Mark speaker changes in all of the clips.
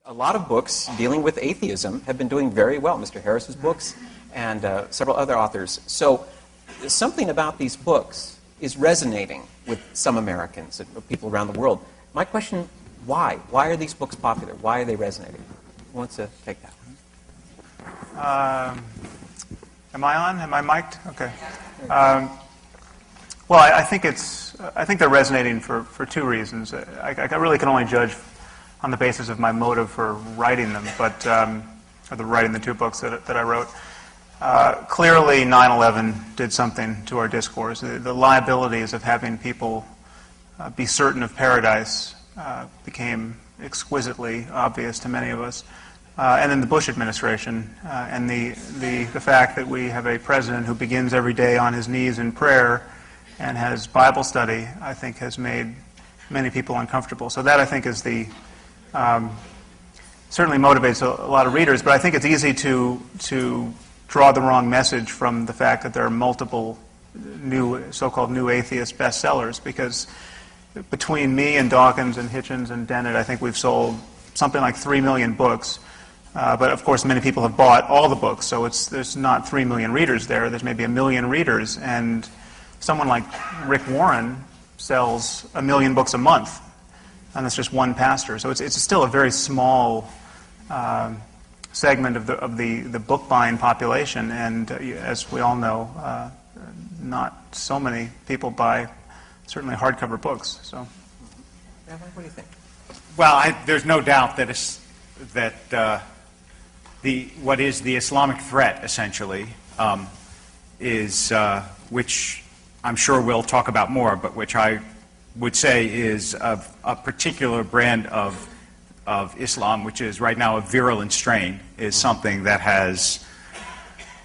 Speaker 1: A lot of books dealing with atheism have been doing very well. Mr. Harris's books and several other authors. So something about these books is resonating with some Americans and people around the world. My question, why? Why are these books popular? Why are they resonating? Who wants to take that?
Speaker 2: Am I on? Am I mic'd? Okay. Well, I think they're resonating for two reasons. I really can only judge on the basis of my motive for writing them, but or writing the two books that I wrote. Clearly, 9/11 did something to our discourse. The liabilities of having people be certain of paradise became exquisitely obvious to many of us. And then the Bush administration and the fact that we have a president who begins every day on his knees in prayer and has Bible study, I think, has made many people uncomfortable. So that, I think, is the certainly motivates a lot of readers, but I think it's easy to draw the wrong message from the fact that there are multiple so-called new atheist bestsellers, because between me and Dawkins and Hitchens and Dennett, I think we've sold something like 3 million books. But of course, many people have bought all the books, so there's not 3 million readers there. There's maybe 1 million readers, and someone like Rick Warren sells 1 million books a month, and that's just one pastor. So it's still a very small segment of the book buying population, and as we all know, not so many people buy certainly hardcover books. So,
Speaker 1: what do you think?
Speaker 3: Well, there's no doubt that what is the Islamic threat, essentially, is which I'm sure we'll talk about more, but which I would say is a particular brand of Islam, which is right now a virulent strain, is something that has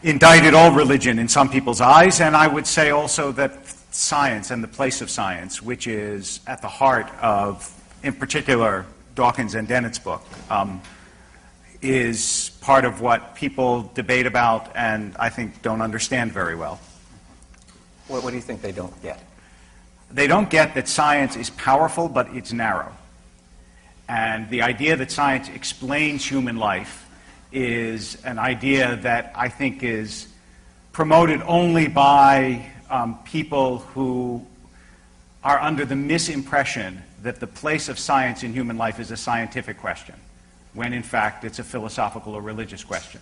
Speaker 3: indicted all religion in some people's eyes, and I would say also that science and the place of science, which is at the heart of, in particular, Dawkins and Dennett's book, is part of what people debate about and I think don't understand very well.
Speaker 1: What do you think they don't get?
Speaker 3: They don't get that science is powerful, but it's narrow. And the idea that science explains human life is an idea that I think is promoted only by people who are under the misimpression that the place of science in human life is a scientific question, when in fact it's a philosophical or religious question.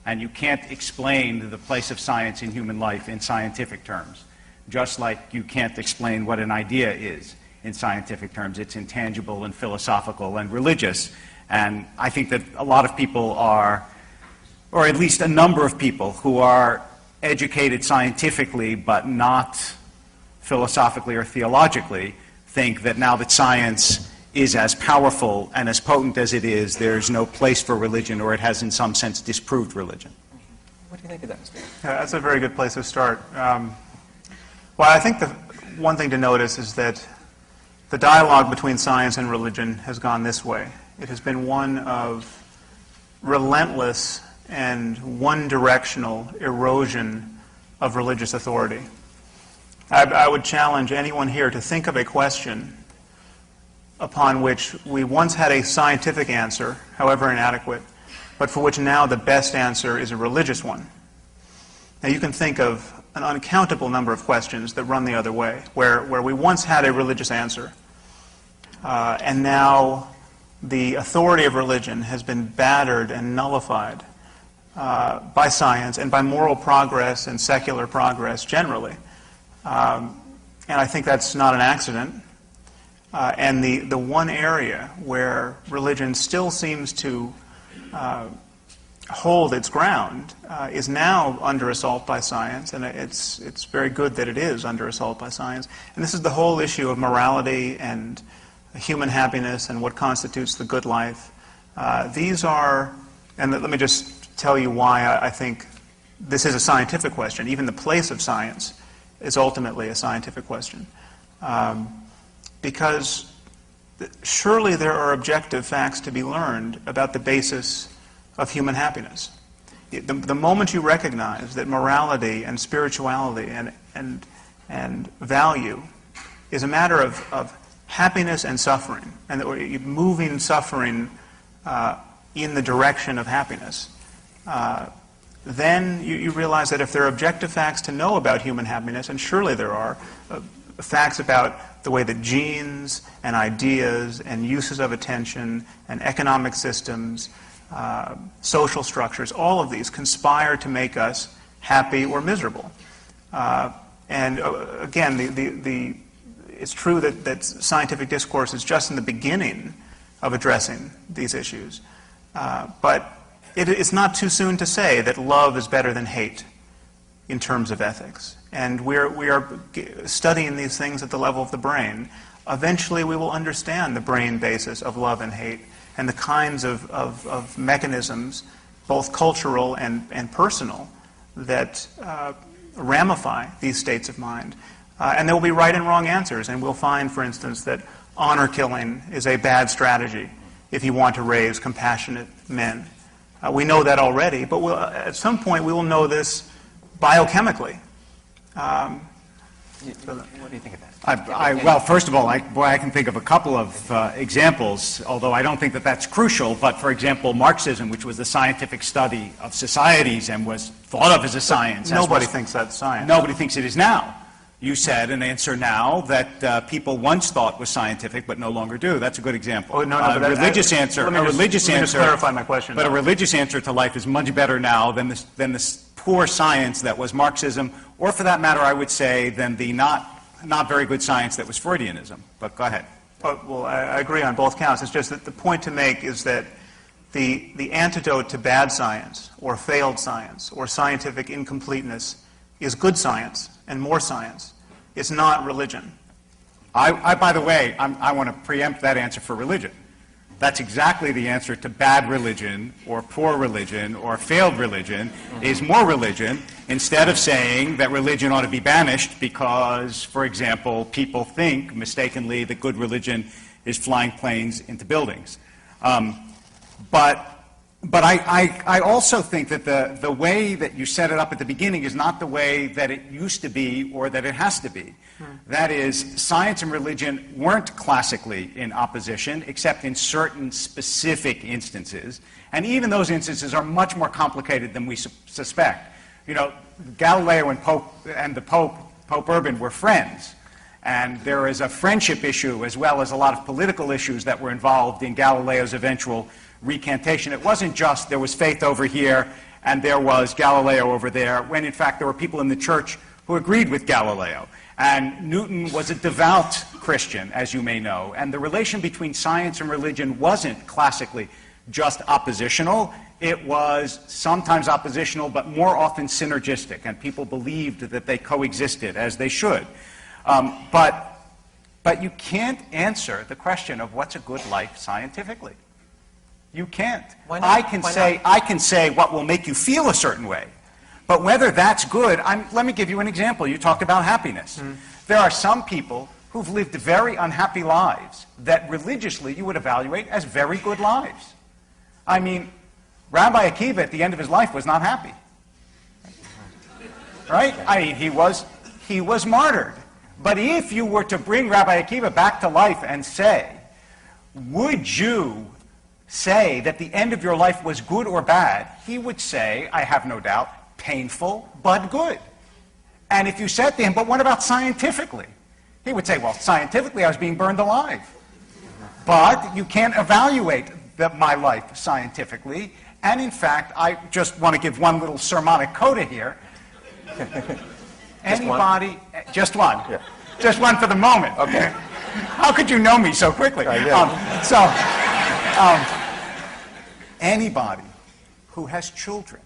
Speaker 3: And you can't explain the place of science in human life in scientific terms, just like you can't explain what an idea is in scientific terms. It's intangible and philosophical and religious. And I think that a lot of people are, or at least a number of people who are educated scientifically but not philosophically or theologically, think that now that science is as powerful and as potent as it is, there's no place for religion, or it has in some sense disproved religion.
Speaker 1: What do you think of that, Mr.
Speaker 2: Yeah, that's a very good place to start. Well, I think the one thing to notice is that the dialogue between science and religion has gone this way. It has been one of relentless and one-directional erosion of religious authority. I would challenge anyone here to think of a question upon which we once had a scientific answer, however inadequate, but for which now the best answer is a religious one. Now you can think of an uncountable number of questions that run the other way, where we once had a religious answer, and now the authority of religion has been battered and nullified by science and by moral progress and secular progress generally. And I think that's not an accident. And the one area where religion still seems to hold its ground is now under assault by science, and it's very good that it is under assault by science. And this is the whole issue of morality and human happiness and what constitutes the good life. These are, and let me just tell you why I think this is a scientific question. Even the place of science is ultimately a scientific question. Because surely there are objective facts to be learned about the basis of human happiness. The moment you recognize that morality and spirituality and value is a matter of happiness and suffering, and that we're moving suffering in the direction of happiness, then you realize that if there are objective facts to know about human happiness, and surely there are, facts about the way that genes and ideas and uses of attention and economic systems, social structures, all of these conspire to make us happy or miserable. And again, it's true that scientific discourse is just in the beginning of addressing these issues. But it's not too soon to say that love is better than hate in terms of ethics. And we are studying these things at the level of the brain. Eventually we will understand the brain basis of love and hate and the kinds of mechanisms, both cultural and personal, that ramify these states of mind. And there will be right and wrong answers. And we'll find, for instance, that honor killing is a bad strategy if you want to raise compassionate men. We know that already, but at some point we will know this biochemically.
Speaker 1: What do you think of that?
Speaker 3: Well, first of all, I can think of a couple of examples, although I don't think that that's crucial. But, for example, Marxism, which was the scientific study of societies and was thought of as a science.
Speaker 2: Nobody thinks that's science.
Speaker 3: Nobody thinks it is now. You said an answer now that people once thought was scientific but no longer do. That's a good example.
Speaker 2: Oh, no,
Speaker 3: but let me just
Speaker 2: clarify my question.
Speaker 3: But a religious answer to life is much better now than this poor science that was Marxism, or for that matter, I would say, than the not very good science that was Freudianism. But go ahead.
Speaker 2: Well, I agree on both counts. It's just that the point to make is that the antidote to bad science or failed science or scientific incompleteness is good science and more science. It's not religion.
Speaker 3: By the way, I want to preempt that answer for religion. That's exactly the answer to bad religion or poor religion or failed religion is more religion, instead of saying that religion ought to be banished because, for example, people think mistakenly that good religion is flying planes into buildings. But I also think that the way that you set it up at the beginning is not the way that it used to be or that it has to be. That is, science and religion weren't classically in opposition, except in certain specific instances. And even those instances are much more complicated than we suspect. You know, Galileo and the Pope Urban, were friends. And there is a friendship issue as well as a lot of political issues that were involved in Galileo's eventual recantation. It wasn't just there was faith over here and there was Galileo over there, when in fact there were people in the church who agreed with Galileo. And Newton was a devout Christian, as you may know. And the relation between science and religion wasn't classically just oppositional. It was sometimes oppositional, but more often synergistic. And people believed that they coexisted, as they should. But you can't answer the question of what's a good life scientifically. You can't.
Speaker 1: Why not?
Speaker 3: I can say what will make you feel a certain way. But whether that's good, let me give you an example. You talked about happiness. There are some people who've lived very unhappy lives that religiously you would evaluate as very good lives. I mean, Rabbi Akiva at the end of his life was not happy. Right? I mean, he was martyred. But if you were to bring Rabbi Akiva back to life and say, would you say that the end of your life was good or bad, he would say, I have no doubt, painful but good. And if you said to him, but what about scientifically? He would say, well, scientifically I was being burned alive. But you can't evaluate my life scientifically. And in fact, I just want to give one little sermonic coda here. Anybody, just one. Yeah. Just one for the moment. Okay. How could you know me so quickly? Anybody who has children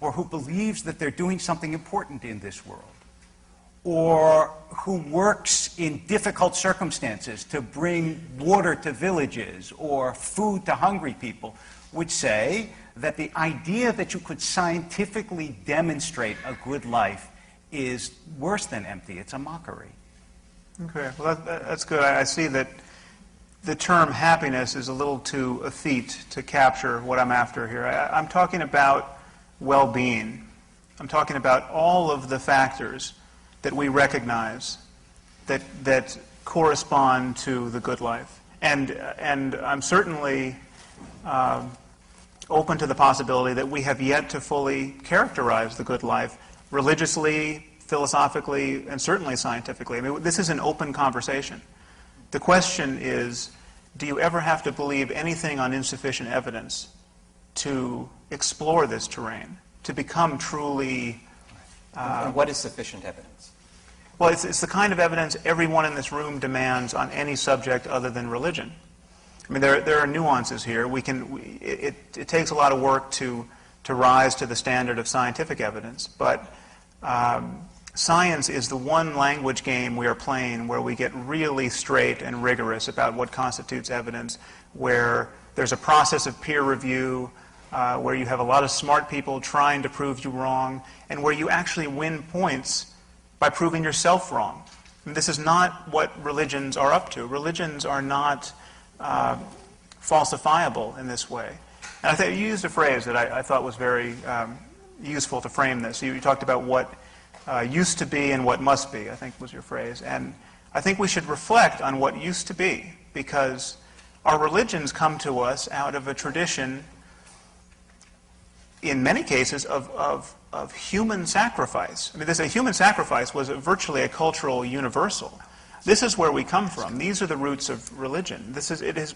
Speaker 3: or who believes that they're doing something important in this world, or who works in difficult circumstances to bring water to villages or food to hungry people, would say that the idea that you could scientifically demonstrate a good life is worse than empty. It's a mockery.
Speaker 2: Okay, well that's good. I see that the term happiness is a little too effete to capture what I'm after here. I'm talking about well-being. I'm talking about all of the factors that we recognize that correspond to the good life. And I'm certainly open to the possibility that we have yet to fully characterize the good life religiously, philosophically, and certainly scientifically. I mean, this is an open conversation. The question is, do you ever have to believe anything on insufficient evidence to explore this terrain, to become truly...
Speaker 1: and what is sufficient evidence?
Speaker 2: Well, it's the kind of evidence everyone in this room demands on any subject other than religion. I mean, there are nuances here. It takes a lot of work to rise to the standard of scientific evidence, but science is the one language game we are playing where we get really straight and rigorous about what constitutes evidence, where there's a process of peer review, where you have a lot of smart people trying to prove you wrong, and where you actually win points by proving yourself wrong. And this is not what religions are up to. Religions are not falsifiable in this way. And I think you used a phrase that I thought was very useful to frame this. You talked about what used to be and what must be, I think was your phrase. And I think we should reflect on what used to be, because our religions come to us out of a tradition, in many cases, of human sacrifice. I mean, human sacrifice was virtually a cultural universal. This is where we come from. These are the roots of religion. It's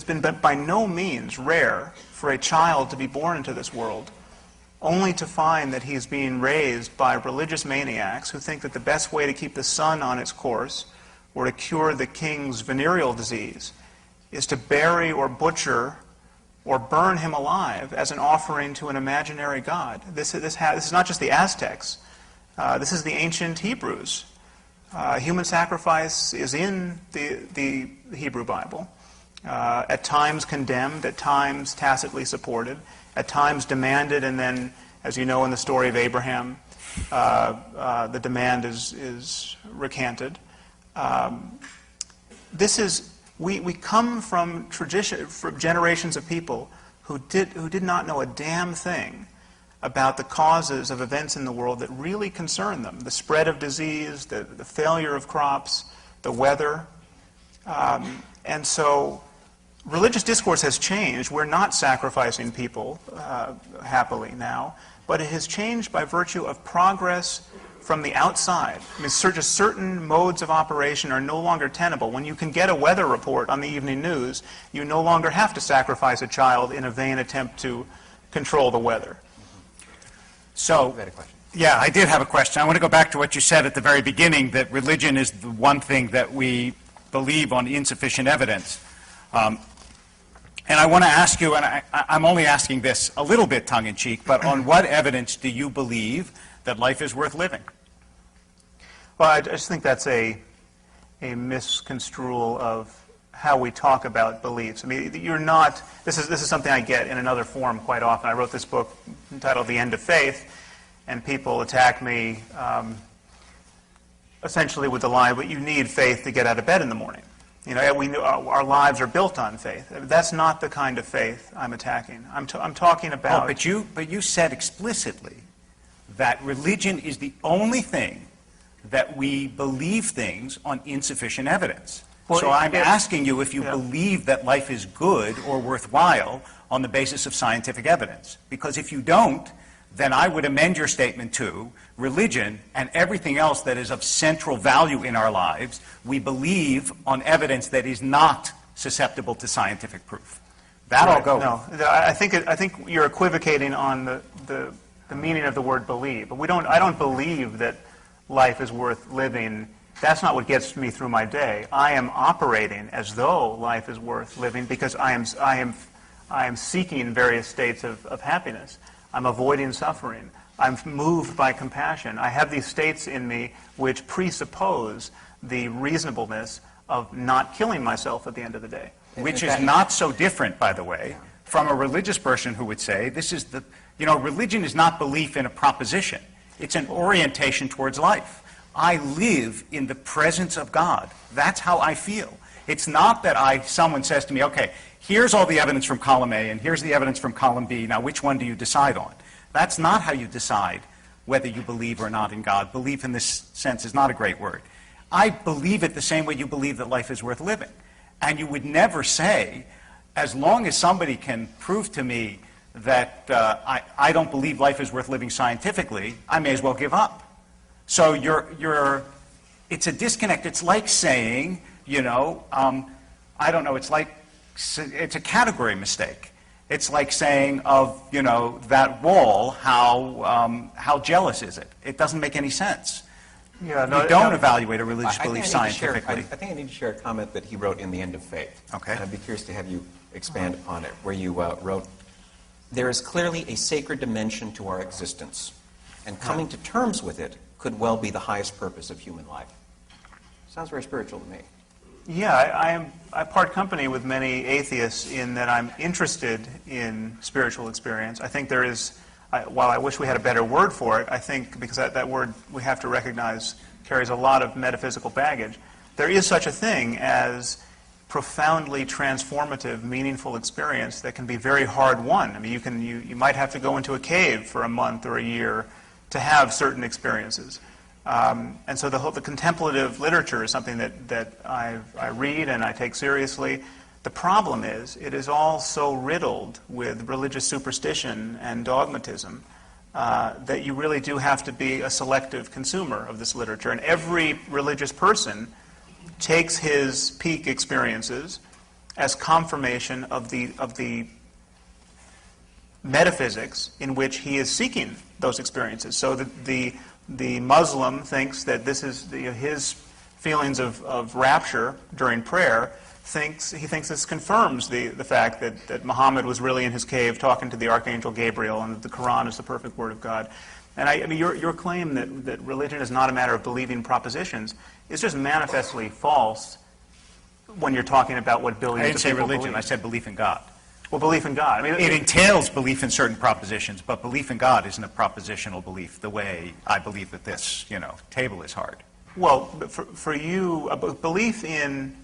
Speaker 2: been by no means rare for a child to be born into this world only to find that he's being raised by religious maniacs who think that the best way to keep the sun on its course or to cure the king's venereal disease is to bury or butcher or burn him alive as an offering to an imaginary god. This is not just the Aztecs. This is the ancient Hebrews. Human sacrifice is in the Hebrew Bible, at times condemned, at times tacitly supported, at times demanded, and then, as you know in the story of Abraham, the demand is recanted. We come from generations of people who did not know a damn thing about the causes of events in the world that really concern them: the spread of disease, the failure of crops, the weather. And so religious discourse has changed. We're not sacrificing people happily now, but it has changed by virtue of progress from the outside. I mean, just certain modes of operation are no longer tenable. When you can get a weather report on the evening news, you no longer have to sacrifice a child in a vain attempt to control the weather.
Speaker 3: So, yeah, I did have a question. I want to go back to what you said at the very beginning, that religion is the one thing that we believe on insufficient evidence. And I want to ask you, and I'm only asking this a little bit tongue-in-cheek, but on what evidence do you believe that life is worth living?
Speaker 2: Well, I just think that's a misconstrual of how we talk about beliefs. I mean, this is something I get in another form quite often. I wrote this book entitled The End of Faith, and people attack me essentially with the line, but you need faith to get out of bed in the morning. You know, our lives are built on faith. That's not the kind of faith I'm attacking. I'm talking about...
Speaker 3: Oh, but you said explicitly that religion is the only thing that we believe things on insufficient evidence. Well, so I'm asking you if you believe that life is good or worthwhile on the basis of scientific evidence. Because if you don't, then I would amend your statement to religion and everything else that is of central value in our lives, we believe on evidence that is not susceptible to scientific proof. That I'll go with.
Speaker 2: No, I think you're equivocating on the meaning of the word believe. But I don't believe that life is worth living. That's not what gets me through my day. I am operating as though life is worth living because I am seeking various states of happiness. I'm avoiding suffering. I'm moved by compassion. I have these states in me which presuppose the reasonableness of not killing myself at the end of the day.
Speaker 3: Which is not so different, by the way, from a religious person who would say, religion is not belief in a proposition. It's an orientation towards life. I live in the presence of God. That's how I feel. It's not that someone says to me, okay, here's all the evidence from column A and here's the evidence from column B. Now, which one do you decide on? That's not how you decide whether you believe or not in God. Belief in this sense is not a great word. I believe it the same way you believe that life is worth living. And you would never say, as long as somebody can prove to me that I don't believe life is worth living scientifically, I may as well give up. So it's a disconnect. It's like saying, I don't know, it's a category mistake. It's like saying of, that wall, how jealous is it? It doesn't make any sense.
Speaker 2: Yeah,
Speaker 3: You don't evaluate a religious belief
Speaker 1: I
Speaker 3: scientifically.
Speaker 1: think I need to share a comment that he wrote in The End of Faith.
Speaker 3: Okay.
Speaker 1: And I'd be curious to have you expand upon it, where you wrote, "There is clearly a sacred dimension to our existence, and coming to terms with it could well be the highest purpose of human life." Sounds very spiritual to me.
Speaker 2: Yeah, I part company with many atheists in that I'm interested in spiritual experience. I think there is, while I wish we had a better word for it, I think because that word we have to recognize carries a lot of metaphysical baggage, there is such a thing as profoundly transformative, meaningful experience that can be very hard won. I mean, you might have to go into a cave for a month or a year to have certain experiences. And so the contemplative literature is something that I read and I take seriously. The problem is, it is all so riddled with religious superstition and dogmatism that you really do have to be a selective consumer of this literature. And every religious person takes his peak experiences as confirmation of the metaphysics in which he is seeking those experiences. So the Muslim thinks that this is his feelings of rapture during prayer. He thinks this confirms the fact that Muhammad was really in his cave talking to the Archangel Gabriel and that the Quran is the perfect word of God. And I mean, your claim that religion is not a matter of believing propositions is just manifestly false when you're talking about what billions
Speaker 3: I didn't
Speaker 2: of
Speaker 3: say
Speaker 2: people
Speaker 3: religion,
Speaker 2: believe.
Speaker 3: I said belief in God.
Speaker 2: Well, belief in God. I mean,
Speaker 3: It entails belief in certain propositions, but belief in God isn't a propositional belief the way I believe that this, table is hard.
Speaker 2: Well, for you, a belief in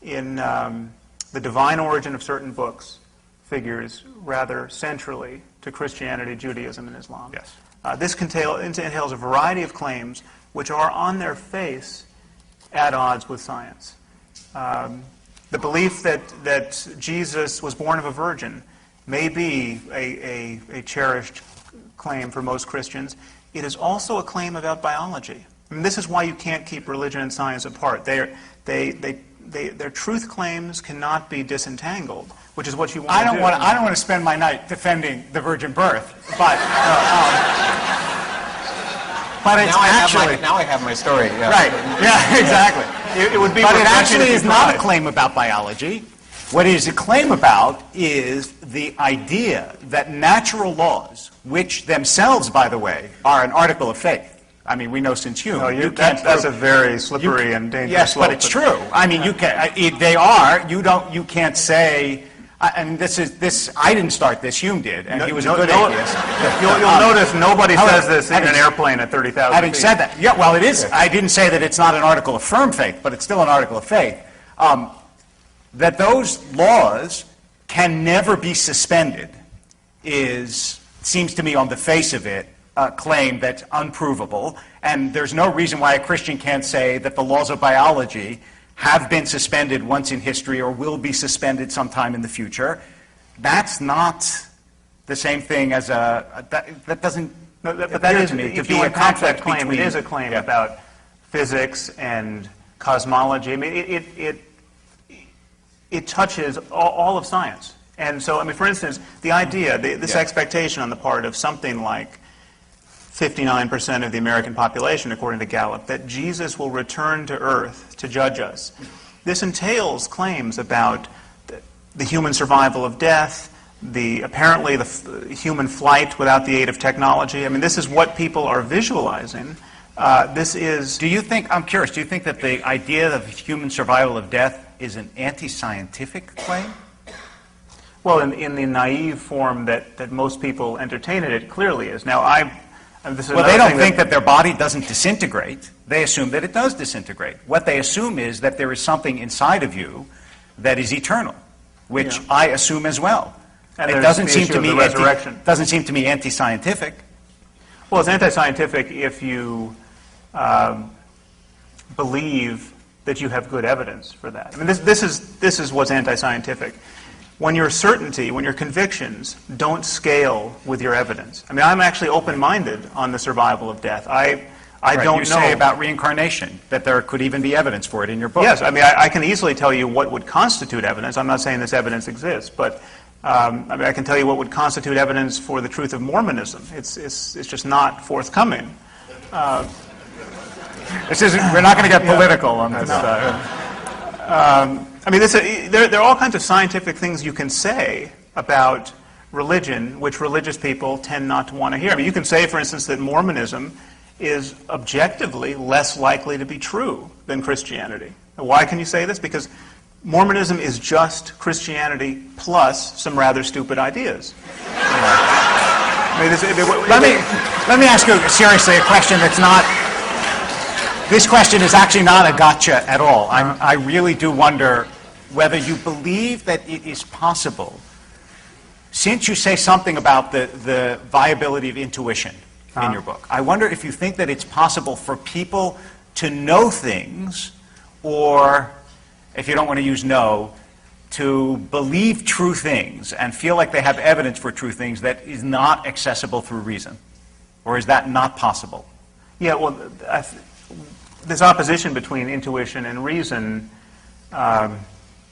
Speaker 2: the divine origin of certain books figures rather centrally to Christianity, Judaism, and Islam.
Speaker 3: Yes.
Speaker 2: This entails a variety of claims which are on their face at odds with science. The belief that Jesus was born of a virgin may be a cherished claim for most Christians. It is also a claim about biology. I mean, this is why you can't keep religion and science apart. Their truth claims cannot be disentangled, which is what you want to do.
Speaker 3: I don't want to spend my night defending the virgin birth, but it's
Speaker 1: Now I have my story. Yeah.
Speaker 3: right. Yeah, exactly.
Speaker 2: It would be.
Speaker 3: But it
Speaker 2: refreshing
Speaker 3: actually
Speaker 2: if you
Speaker 3: is not a
Speaker 2: tried.
Speaker 3: claim about biology. What it is a claim about is the idea that natural laws, which themselves, by the way, are an article of faith. I mean, we know since Hume.
Speaker 2: No,
Speaker 3: you can't
Speaker 2: that's
Speaker 3: prove-
Speaker 2: a very slippery and dangerous
Speaker 3: Yes,
Speaker 2: slope.
Speaker 3: but it's true. I mean, you can. They are. You can't say. And this. I didn't start this. Hume did, and he was a good atheist.
Speaker 2: You'll notice nobody
Speaker 3: however,
Speaker 2: says this in an airplane at 30,000 feet.
Speaker 3: Having said that, yeah, well, it is. I didn't say that it's not an article of firm faith, but it's still an article of faith. That those laws can never be suspended seems to me on the face of it a claim that's unprovable, and there's no reason why a Christian can't say that the laws of biology have been suspended once in history or will be suspended sometime in the future. That's not the same thing as that doesn't
Speaker 2: But that is,
Speaker 3: to me to
Speaker 2: if
Speaker 3: be
Speaker 2: you
Speaker 3: a
Speaker 2: unpack that
Speaker 3: conflict
Speaker 2: claim,
Speaker 3: between.
Speaker 2: it is a claim
Speaker 3: Yeah.
Speaker 2: about physics and cosmology. I mean, it touches all of science. And so, I mean, for instance, the idea, this expectation on the part of something like 59% of the American population, according to Gallup, that Jesus will return to Earth to judge us. This entails claims about the human survival of death, apparently the human flight without the aid of technology. I mean, this is what people are visualizing. This is...
Speaker 3: Do you think, I'm curious, do you think that the idea of human survival of death is an anti-scientific claim?
Speaker 2: Well, in the naive form that most people entertain it clearly is. Now, this is
Speaker 3: Well, they
Speaker 2: another
Speaker 3: don't
Speaker 2: thing
Speaker 3: think that their body doesn't disintegrate. They assume that it does disintegrate. What they assume is that there is something inside of you that is eternal, which I assume as well.
Speaker 2: And
Speaker 3: It
Speaker 2: there's
Speaker 3: doesn't
Speaker 2: the
Speaker 3: seem
Speaker 2: issue
Speaker 3: to
Speaker 2: of
Speaker 3: me
Speaker 2: the resurrection.
Speaker 3: doesn't seem to me anti-scientific.
Speaker 2: Well, it's anti-scientific if you believe that you have good evidence for that. I mean, this is what's anti-scientific. when your certainty, when your convictions don't scale with your evidence. I mean, I'm actually open-minded on the survival of death. I
Speaker 3: Right,
Speaker 2: don't
Speaker 3: you
Speaker 2: know.
Speaker 3: say about reincarnation, that there could even be evidence for it in your book.
Speaker 2: Yes, I mean, I can easily tell you what would constitute evidence. I'm not saying this evidence exists, but I mean, I can tell you what would constitute evidence for the truth of Mormonism. It's just not forthcoming.
Speaker 3: This isn't. We're not going to get political on this.
Speaker 2: I mean, there are all kinds of scientific things you can say about religion, which religious people tend not to want to hear. I mean, you can say, for instance, that Mormonism is objectively less likely to be true than Christianity. Why can you say this? Because Mormonism is just Christianity plus some rather stupid ideas.
Speaker 3: Let me ask you seriously a question that's not. This question is actually not a gotcha at all. I really do wonder whether you believe that it is possible, since you say something about the viability of intuition in your book. I wonder if you think that it's possible for people to know things, or, if you don't want to use know, to believe true things and feel like they have evidence for true things that is not accessible through reason? Or is that not possible?
Speaker 2: Yeah, well, this opposition between intuition and reason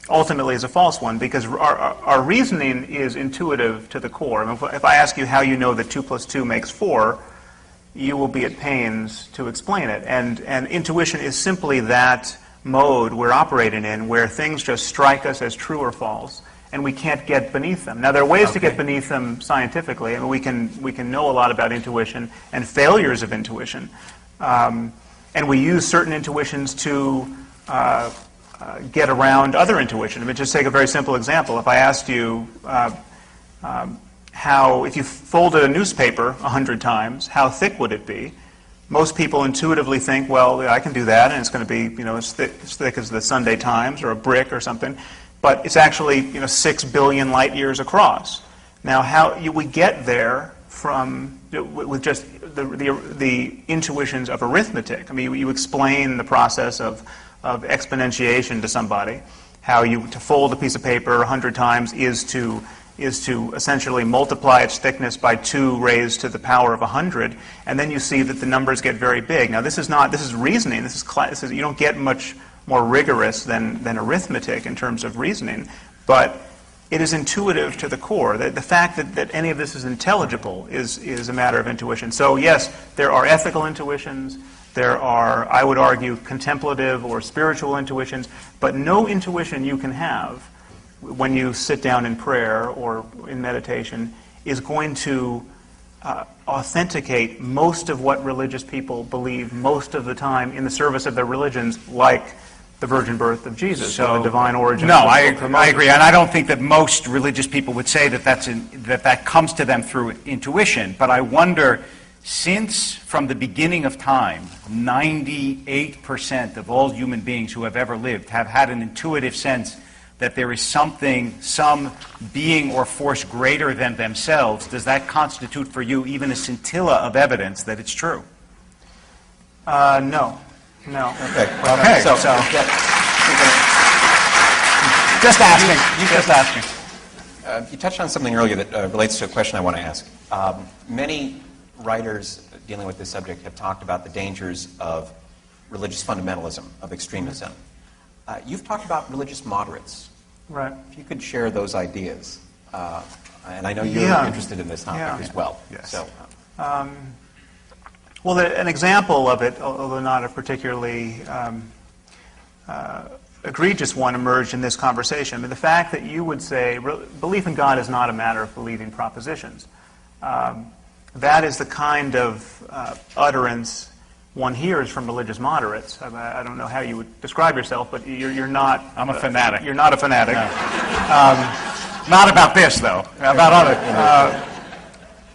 Speaker 2: ultimately is a false one, because our reasoning is intuitive to the core. I mean, if I ask you how you know that 2 + 2 makes 4, you will be at pains to explain it. And intuition is simply that mode we're operating in, where things just strike us as true or false, and we can't get beneath them. Now, there are ways to get beneath them scientifically. I mean, we can know a lot about intuition and failures of intuition, and we use certain intuitions to get around other intuition. I mean, just take a very simple example. If I asked you if you folded a newspaper 100 times, how thick would it be? Most people intuitively think, well, I can do that, and it's going to be, as thick as the Sunday Times or a brick or something. But it's actually, 6 billion light years across. Now, how we get there with just the intuitions of arithmetic. I mean, you explain the process of exponentiation to somebody. How to fold a piece of paper 100 times is to essentially multiply its thickness by 2 raised to the power of 100, and then you see that the numbers get very big. Now, this is reasoning. This is you don't get much more rigorous than arithmetic in terms of reasoning, but it is intuitive to the core. The fact that any of this is intelligible is a matter of intuition. So yes, there are ethical intuitions. There are, I would argue, contemplative or spiritual intuitions, but no intuition you can have when you sit down in prayer or in meditation is going to authenticate most of what religious people believe most of the time in the service of their religions, like the virgin birth of Jesus, or the divine origin.
Speaker 3: No, I agree, and I don't think that most religious people would say that that comes to them through intuition. But I wonder, since from the beginning of time, 98% of all human beings who have ever lived have had an intuitive sense that there is some being or force greater than themselves, does that constitute for you even a scintilla of evidence that it's true?
Speaker 2: No.
Speaker 1: Okay.
Speaker 3: Okay. So just asking.
Speaker 1: Just asking. You touched on something earlier that relates to a question I want to ask. Many writers dealing with this subject have talked about the dangers of religious fundamentalism, of extremism. You've talked about religious moderates.
Speaker 2: Right.
Speaker 1: If you could share those ideas, and I know you're interested in this topic as well.
Speaker 2: Yes.
Speaker 1: So,
Speaker 2: well, an example of it, although not a particularly egregious one, emerged in this conversation. I mean, the fact that you would say belief in God is not a matter of believing propositions. That is the kind of utterance one hears from religious moderates. I don't know how you would describe yourself, but you're not...
Speaker 3: I'm a fanatic.
Speaker 2: You're not a fanatic.
Speaker 3: No. Not about this, though. About other...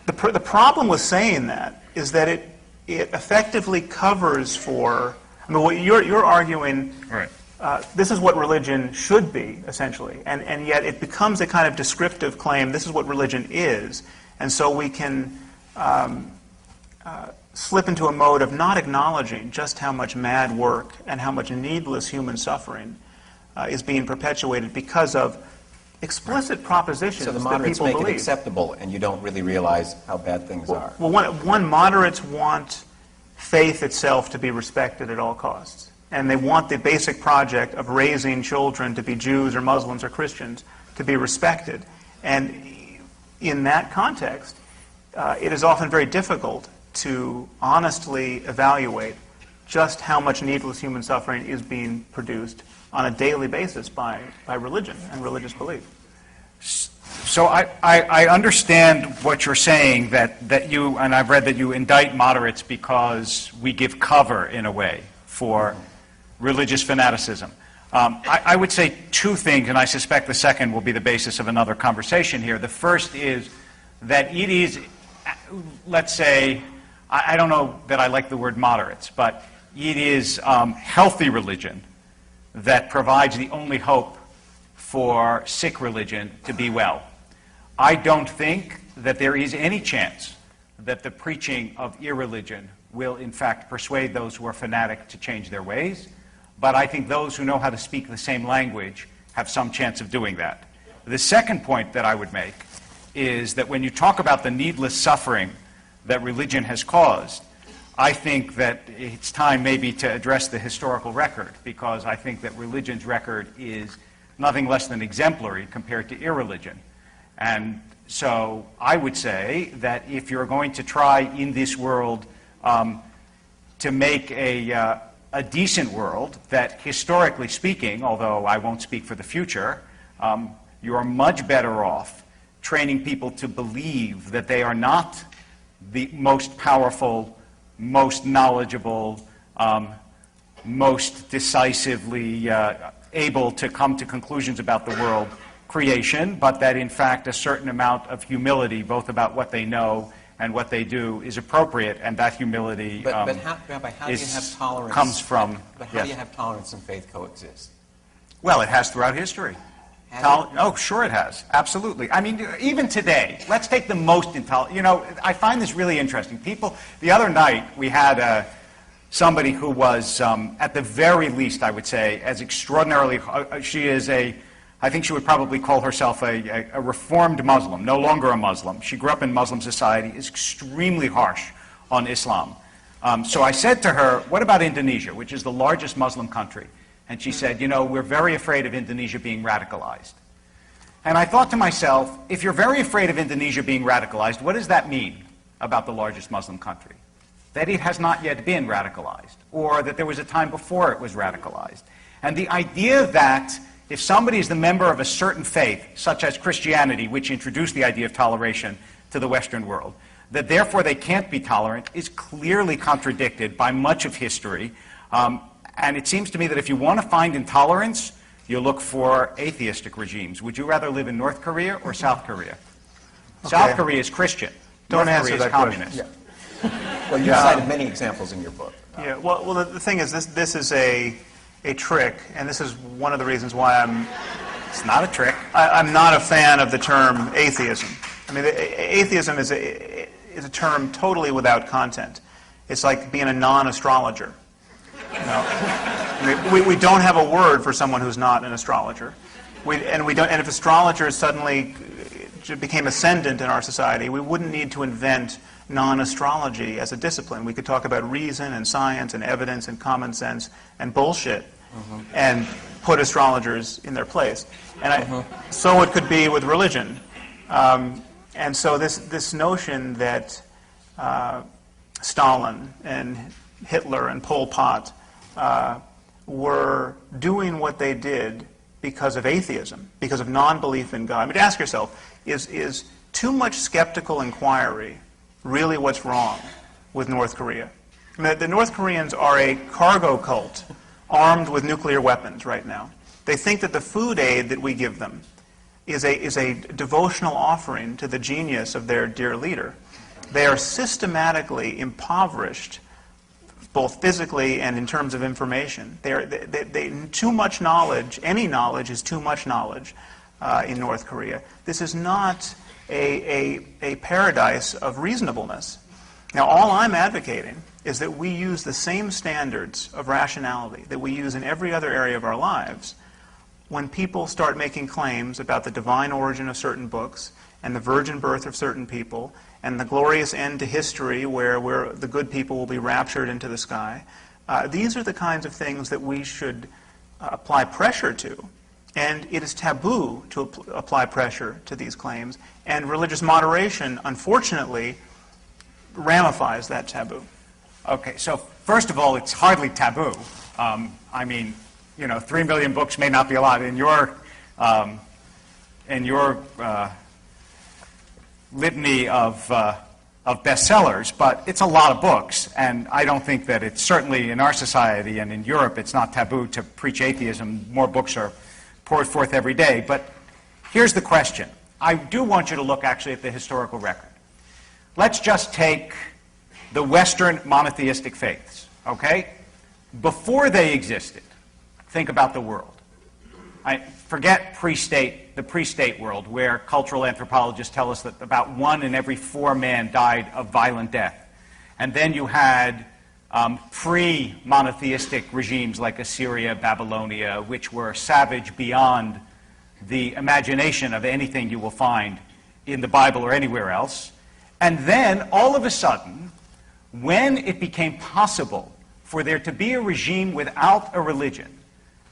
Speaker 2: The problem with saying that is that it effectively covers for... I mean, what you're arguing...
Speaker 3: Right.
Speaker 2: This is what religion should be, essentially. And yet it becomes a kind of descriptive claim, this is what religion is. And so we can... slip into a mode of not acknowledging just how much mad work and how much needless human suffering is being perpetuated because of explicit propositions
Speaker 1: So the
Speaker 2: that
Speaker 1: moderates
Speaker 2: people
Speaker 1: make
Speaker 2: believe.
Speaker 1: it acceptable, and you don't really realize how bad things are.
Speaker 2: Well, one, moderates want faith itself to be respected at all costs. And they want the basic project of raising children to be Jews or Muslims or Christians to be respected. And in that context, it is often very difficult to honestly evaluate just how much needless human suffering is being produced on a daily basis by religion and religious belief.
Speaker 3: So I understand what you're saying, that you, and I've read that you indict moderates because we give cover, in a way, for religious fanaticism. I would say two things, and I suspect the second will be the basis of another conversation here. The first is that it is, let's say, I don't know that I like the word moderates, but it is healthy religion that provides the only hope for sick religion to be well. I don't think that there is any chance that the preaching of irreligion will in fact persuade those who are fanatic to change their ways, but I think those who know how to speak the same language have some chance of doing that. The second point that I would make is that when you talk about the needless suffering that religion has caused, I think that it's time maybe to address the historical record, because I think that religion's record is nothing less than exemplary compared to irreligion. And so I would say that if you're going to try in this world to make a decent world, that historically speaking, although I won't speak for the future, you are much better off training people to believe that they are not the most powerful, most knowledgeable, most decisively able to come to conclusions about the world creation, but that in fact a certain amount of humility, both about what they know and what they do, is appropriate, and that humility
Speaker 1: Rabbi, how do you have tolerance?
Speaker 3: Comes from.
Speaker 1: But how do you have tolerance and faith coexist?
Speaker 3: Well, it has throughout history. Oh, sure it has. Absolutely. I mean, even today, let's take the most intolerant. You know, I find this really interesting. People, the other night, we had somebody who was, at the very least, I would say, as extraordinarily, she is I think she would probably call herself a reformed Muslim, no longer a Muslim. She grew up in Muslim society, is extremely harsh on Islam. So I said to her, what about Indonesia, which is the largest Muslim country? And she said, you know, we're very afraid of Indonesia being radicalized. And I thought to myself, if you're very afraid of Indonesia being radicalized, what does that mean about the largest Muslim country? That it has not yet been radicalized, or that there was a time before it was radicalized. And the idea that if somebody is the member of a certain faith, such as Christianity, which introduced the idea of toleration to the Western world, that therefore they can't be tolerant, is clearly contradicted by much of history. And it seems to me that if you want to find intolerance, you look for atheistic regimes. Would you rather live in North Korea or South Korea? Okay. South Korea is Christian.
Speaker 2: Don't
Speaker 3: North
Speaker 2: answer
Speaker 3: Korea
Speaker 2: that
Speaker 3: is communist.
Speaker 1: Yeah. Well, you cited many examples in your book.
Speaker 2: Yeah. Well, the thing is, this is a trick, and this is one of the reasons why
Speaker 3: It's not a trick.
Speaker 2: I'm not a fan of the term atheism. I mean, atheism is a term totally without content. It's like being a non-astrologer. You know? I mean, we don't have a word for someone who's not an astrologer. And if astrologers suddenly became ascendant in our society, we wouldn't need to invent non-astrology as a discipline. We could talk about reason and science and evidence and common sense and bullshit and put astrologers in their place. And so it could be with religion. And so this notion that Stalin and Hitler and Pol Pot were doing what they did because of atheism, because of non-belief in God. I mean, ask yourself, is too much skeptical inquiry really what's wrong with North Korea? I mean, the North Koreans are a cargo cult armed with nuclear weapons right now. They think that the food aid that we give them is a devotional offering to the genius of their dear leader. They are systematically impoverished, both physically and in terms of information. Too much knowledge, any knowledge is too much knowledge in North Korea. This is not a paradise of reasonableness. Now, all I'm advocating is that we use the same standards of rationality that we use in every other area of our lives when people start making claims about the divine origin of certain books and the virgin birth of certain people and the glorious end to history where the good people will be raptured into the sky, these are the kinds of things that we should apply pressure to. And it is taboo to apply pressure to these claims, and religious moderation, unfortunately, ramifies that taboo.
Speaker 3: Okay, so first of all, it's hardly taboo. I mean, 3 million books may not be a lot in your litany of bestsellers, but it's a lot of books, and I don't think that it's certainly in our society and in Europe it's not taboo to preach atheism. More books are poured forth every day. But here's the question. I do want you to look actually at the historical record. Let's just take the Western monotheistic faiths, okay? Before they existed, think about the world. Forget the pre-state world, where cultural anthropologists tell us that about 1 in every 4 men died of violent death. And then you had pre-monotheistic regimes like Assyria, Babylonia, which were savage beyond the imagination of anything you will find in the Bible or anywhere else. And then, all of a sudden, when it became possible for there to be a regime without a religion,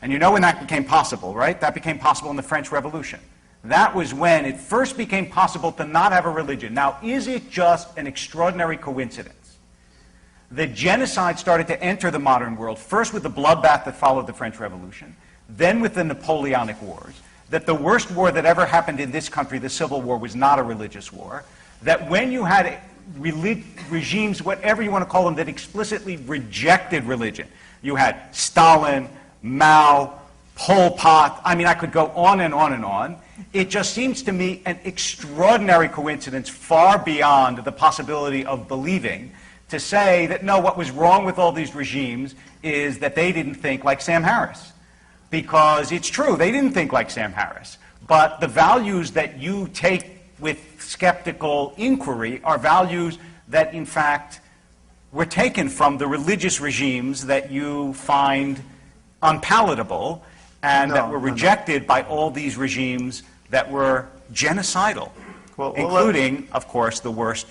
Speaker 3: and you know when that became possible, right? That became possible in the French Revolution. That was when it first became possible to not have a religion. Now, is it just an extraordinary coincidence that genocide started to enter the modern world, first with the bloodbath that followed the French Revolution, then with the Napoleonic Wars, that the worst war that ever happened in this country, the Civil War, was not a religious war, that when you had regimes, whatever you want to call them, that explicitly rejected religion, you had Stalin, Mao, Pol Pot, I mean, I could go on and on and on. It just seems to me an extraordinary coincidence, far beyond the possibility of believing, to say that, no, what was wrong with all these regimes is that they didn't think like Sam Harris. Because it's true, they didn't think like Sam Harris. But the values that you take with skeptical inquiry are values that, in fact, were taken from the religious regimes that you find unpalatable and that were rejected by all these regimes that were genocidal, including, of course, the worst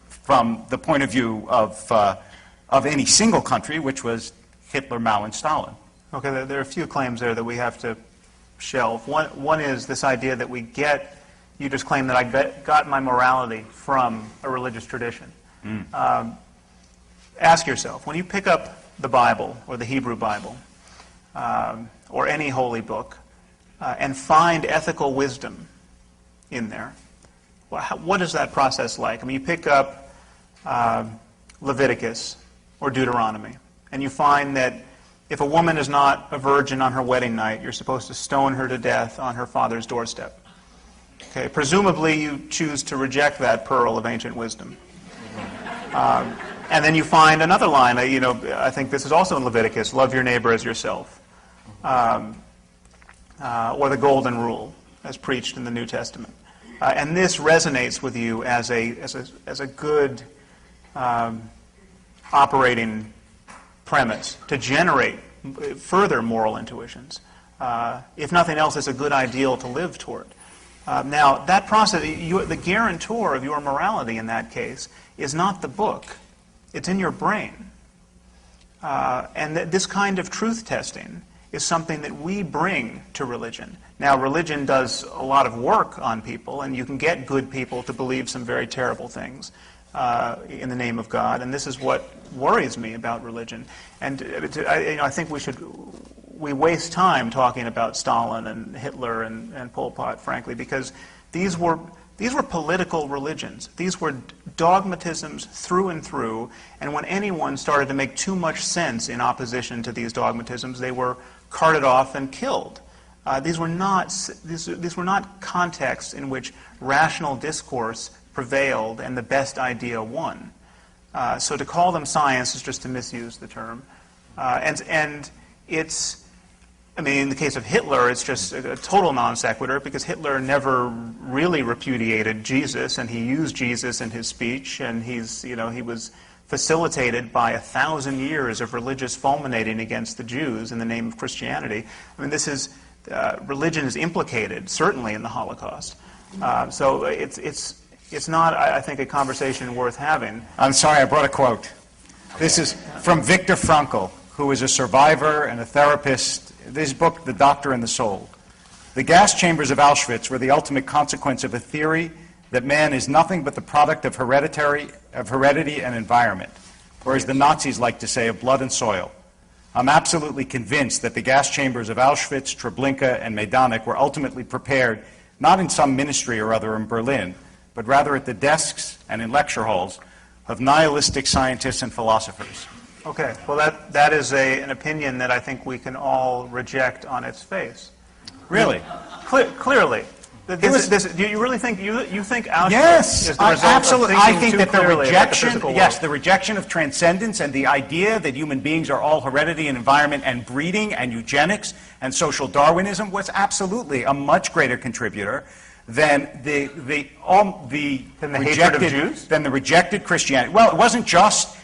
Speaker 3: from the point of view of any single country, which was Hitler, Mao, and Stalin.
Speaker 2: Okay, there are a few claims there that we have to shelve. One is this idea that you just claim that I got my morality from a religious tradition. Ask yourself, when you pick up the Bible or the Hebrew Bible or any holy book and find ethical wisdom in there, what is that process like? I mean, you pick up Leviticus or Deuteronomy, and you find that if a woman is not a virgin on her wedding night, you're supposed to stone her to death on her father's doorstep. Okay, presumably you choose to reject that pearl of ancient wisdom. And then you find another line, I think this is also in Leviticus, love your neighbor as yourself. Or the golden rule, as preached in the New Testament. And this resonates with you as a good operating premise to generate further moral intuitions. If nothing else, it's a good ideal to live toward. Now, that process, the guarantor of your morality in that case is not the book. It's in your brain. And this kind of truth testing is something that we bring to religion. Now, religion does a lot of work on people, and you can get good people to believe some very terrible things in the name of God, and this is what worries me about religion. And I think we waste time talking about Stalin and Hitler and Pol Pot, frankly, because these were political religions. These were dogmatisms through and through, and when anyone started to make too much sense in opposition to these dogmatisms, they were carted off and killed. These were not contexts in which rational discourse prevailed and the best idea won. So to call them science is just to misuse the term. And it's, I mean, in the case of Hitler, it's just a total non sequitur, because Hitler never really repudiated Jesus, and he used Jesus in his speech, and he was facilitated by 1,000 years of religious fulminating against the Jews in the name of Christianity. I mean, this is religion is implicated, certainly in the Holocaust. So it's not, I think, a conversation worth having.
Speaker 3: I'm sorry, I brought a quote. This is from Viktor Frankl, who is a survivor and a therapist. This book, The Doctor and the Soul. The gas chambers of Auschwitz were the ultimate consequence of a theory that man is nothing but the product of heredity and environment, or as the Nazis like to say, of blood and soil. I'm absolutely convinced that the gas chambers of Auschwitz, Treblinka, and Majdanek were ultimately prepared not in some ministry or other in Berlin, but rather at the desks and in lecture halls of nihilistic scientists and philosophers.
Speaker 2: Okay, well that is an opinion that I think we can all reject on its face.
Speaker 3: Really?
Speaker 2: Clearly. Do you really think you think Auschwitz
Speaker 3: yes,
Speaker 2: is the result
Speaker 3: absolutely.
Speaker 2: of
Speaker 3: I think that
Speaker 2: the
Speaker 3: rejection of transcendence and the idea that human beings are all heredity and environment and breeding and eugenics and social Darwinism was absolutely a much greater contributor than the
Speaker 2: hatred of Jews?
Speaker 3: Than the rejected Christianity. Well, it wasn't just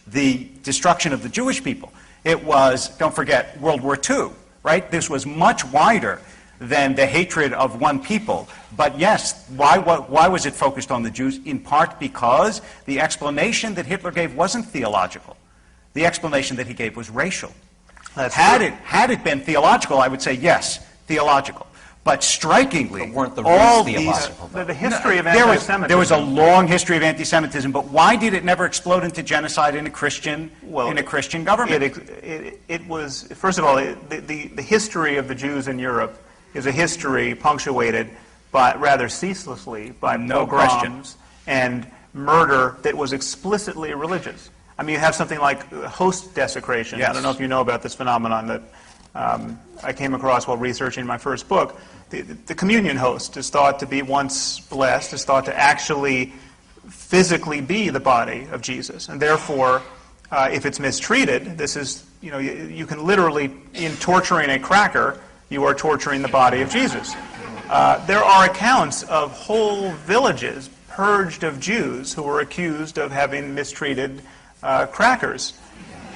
Speaker 3: the destruction of the Jewish people. It was, don't forget, World War II, right? This was much wider than the hatred of one people. But yes, why was it focused on the Jews? In part because the explanation that Hitler gave wasn't theological. The explanation that he gave was racial. Had it been theological, I would say yes, theological. But strikingly,
Speaker 1: weren't the
Speaker 3: all
Speaker 1: these
Speaker 2: the history of anti-Semitism.
Speaker 3: There was a long history of anti-Semitism, but why did it never explode into genocide in a Christian government?
Speaker 2: It was, first of all, the history of the Jews in Europe is a history punctuated by rather ceaselessly by pogroms and murder that was explicitly religious. I mean, you have something like host desecration.
Speaker 3: Yes.
Speaker 2: I don't know if you know about this phenomenon that I came across while researching my first book. The communion host is thought to be, once blessed, is thought to actually physically be the body of Jesus. And therefore, if it's mistreated, this is, you can literally, in torturing a cracker, you are torturing the body of Jesus. There are accounts of whole villages purged of Jews who were accused of having mistreated crackers.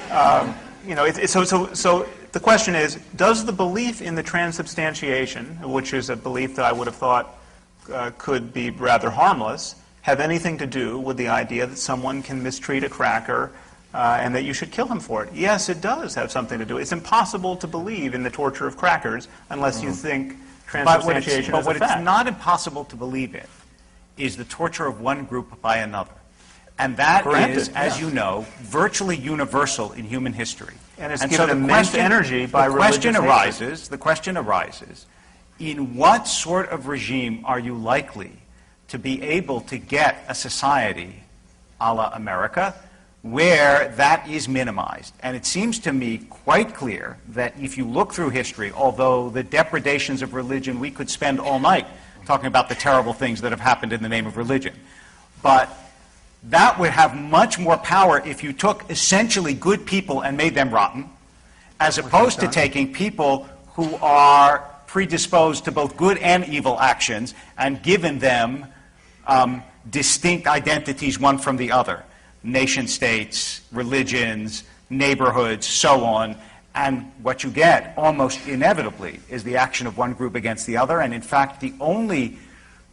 Speaker 2: So the question is, does the belief in the transubstantiation, which is a belief that I would have thought could be rather harmless, have anything to do with the idea that someone can mistreat a cracker and that you should kill him for it? Yes, it does have something to do. It's impossible to believe in the torture of crackers unless you think transubstantiation is a fact.
Speaker 3: But what it's not impossible to believe in is the torture of one group by another. And that is, as you know, virtually universal in human history.
Speaker 2: And it's given immense energy by religious hatred.
Speaker 3: The question arises, in what sort of regime are you likely to be able to get a society a la America where that is minimized? And it seems to me quite clear that if you look through history, although the depredations of religion, we could spend all night talking about the terrible things that have happened in the name of religion. But that would have much more power if you took essentially good people and made them rotten, as opposed to taking people who are predisposed to both good and evil actions and given them distinct identities one from the other. Nation states, religions, neighborhoods, so on. And what you get, almost inevitably, is the action of one group against the other. And in fact, the only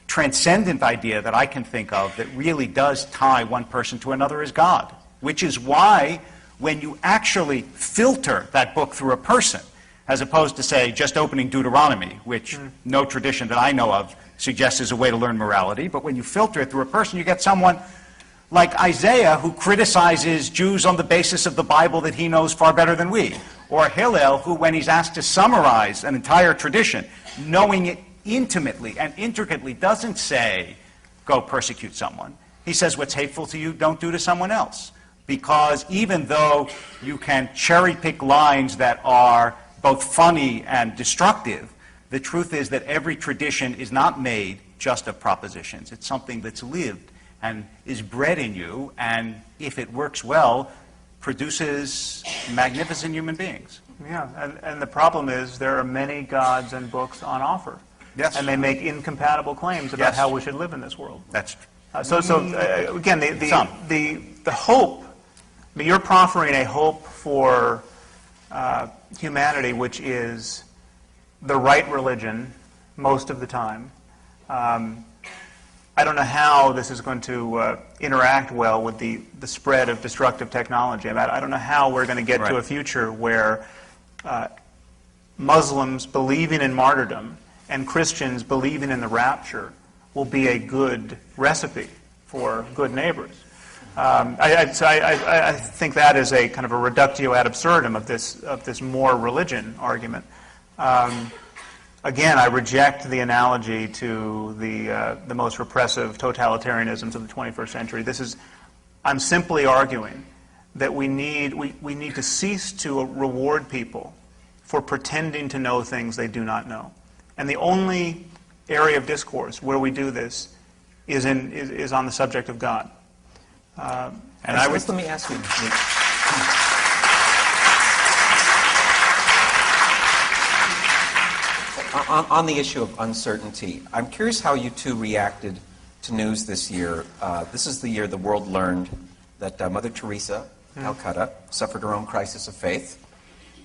Speaker 3: transcendent idea that I can think of that really does tie one person to another is God, which is why when you actually filter that book through a person, as opposed to, say, just opening Deuteronomy, which no tradition that I know of suggests is a way to learn morality, but when you filter it through a person, you get someone like Isaiah, who criticizes Jews on the basis of the Bible that he knows far better than we, or Hillel, who, when he's asked to summarize an entire tradition, knowing it intimately and intricately, doesn't say, go persecute someone. He says, what's hateful to you, don't do to someone else. Because even though you can cherry-pick lines that are both funny and destructive, the truth is that every tradition is not made just of propositions. It's something that's lived and is bred in you, and if it works well, produces magnificent human beings.
Speaker 2: Yeah, and the problem is there are many gods and books on offer.
Speaker 3: Yes.
Speaker 2: And they make incompatible claims about how we should live in this world.
Speaker 3: That's true.
Speaker 2: Again, the hope, you're proffering a hope for humanity which is the right religion most of the time. I don't know how this is going to interact well with the spread of destructive technology. I don't know how we're going to get to a future where Muslims believing in martyrdom and Christians believing in the rapture will be a good recipe for good neighbors. I think that is a kind of a reductio ad absurdum of this more religion argument. Again, I reject the analogy to the most repressive totalitarianisms of the 21st century. I'm simply arguing that we need to cease to reward people for pretending to know things they do not know. And the only area of discourse where we do this is on the subject of God.
Speaker 1: Let me ask you. On the issue of uncertainty, I'm curious how you two reacted to news this year. This is the year the world learned that Mother Teresa, Calcutta, suffered her own crisis of faith.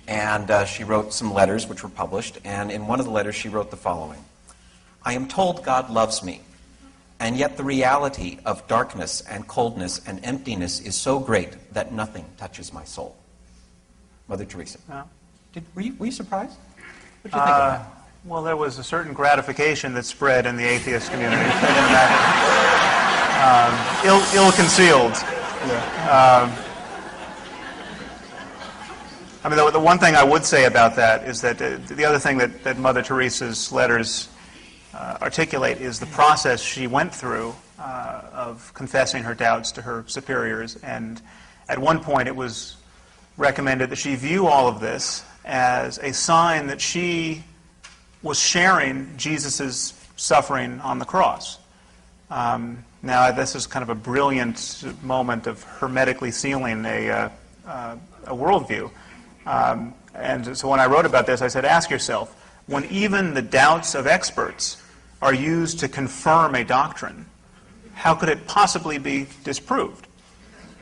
Speaker 1: And she wrote some letters which were published. And in one of the letters she wrote the following: "I am told God loves me, and yet the reality of darkness and coldness and emptiness is so great that nothing touches my soul." Mother Teresa.
Speaker 2: Yeah.
Speaker 1: Were you surprised? What did you think of that?
Speaker 2: Well, there was a certain gratification that spread in the atheist community. Ill-concealed. Yeah. I mean, the one thing I would say about that is that the other thing that Mother Teresa's letters articulate is the process she went through of confessing her doubts to her superiors. And at one point it was recommended that she view all of this as a sign that she was sharing Jesus' suffering on the cross. Now, this is kind of a brilliant moment of hermetically sealing a worldview. And so when I wrote about this, I said, ask yourself, when even the doubts of experts are used to confirm a doctrine, how could it possibly be disproved?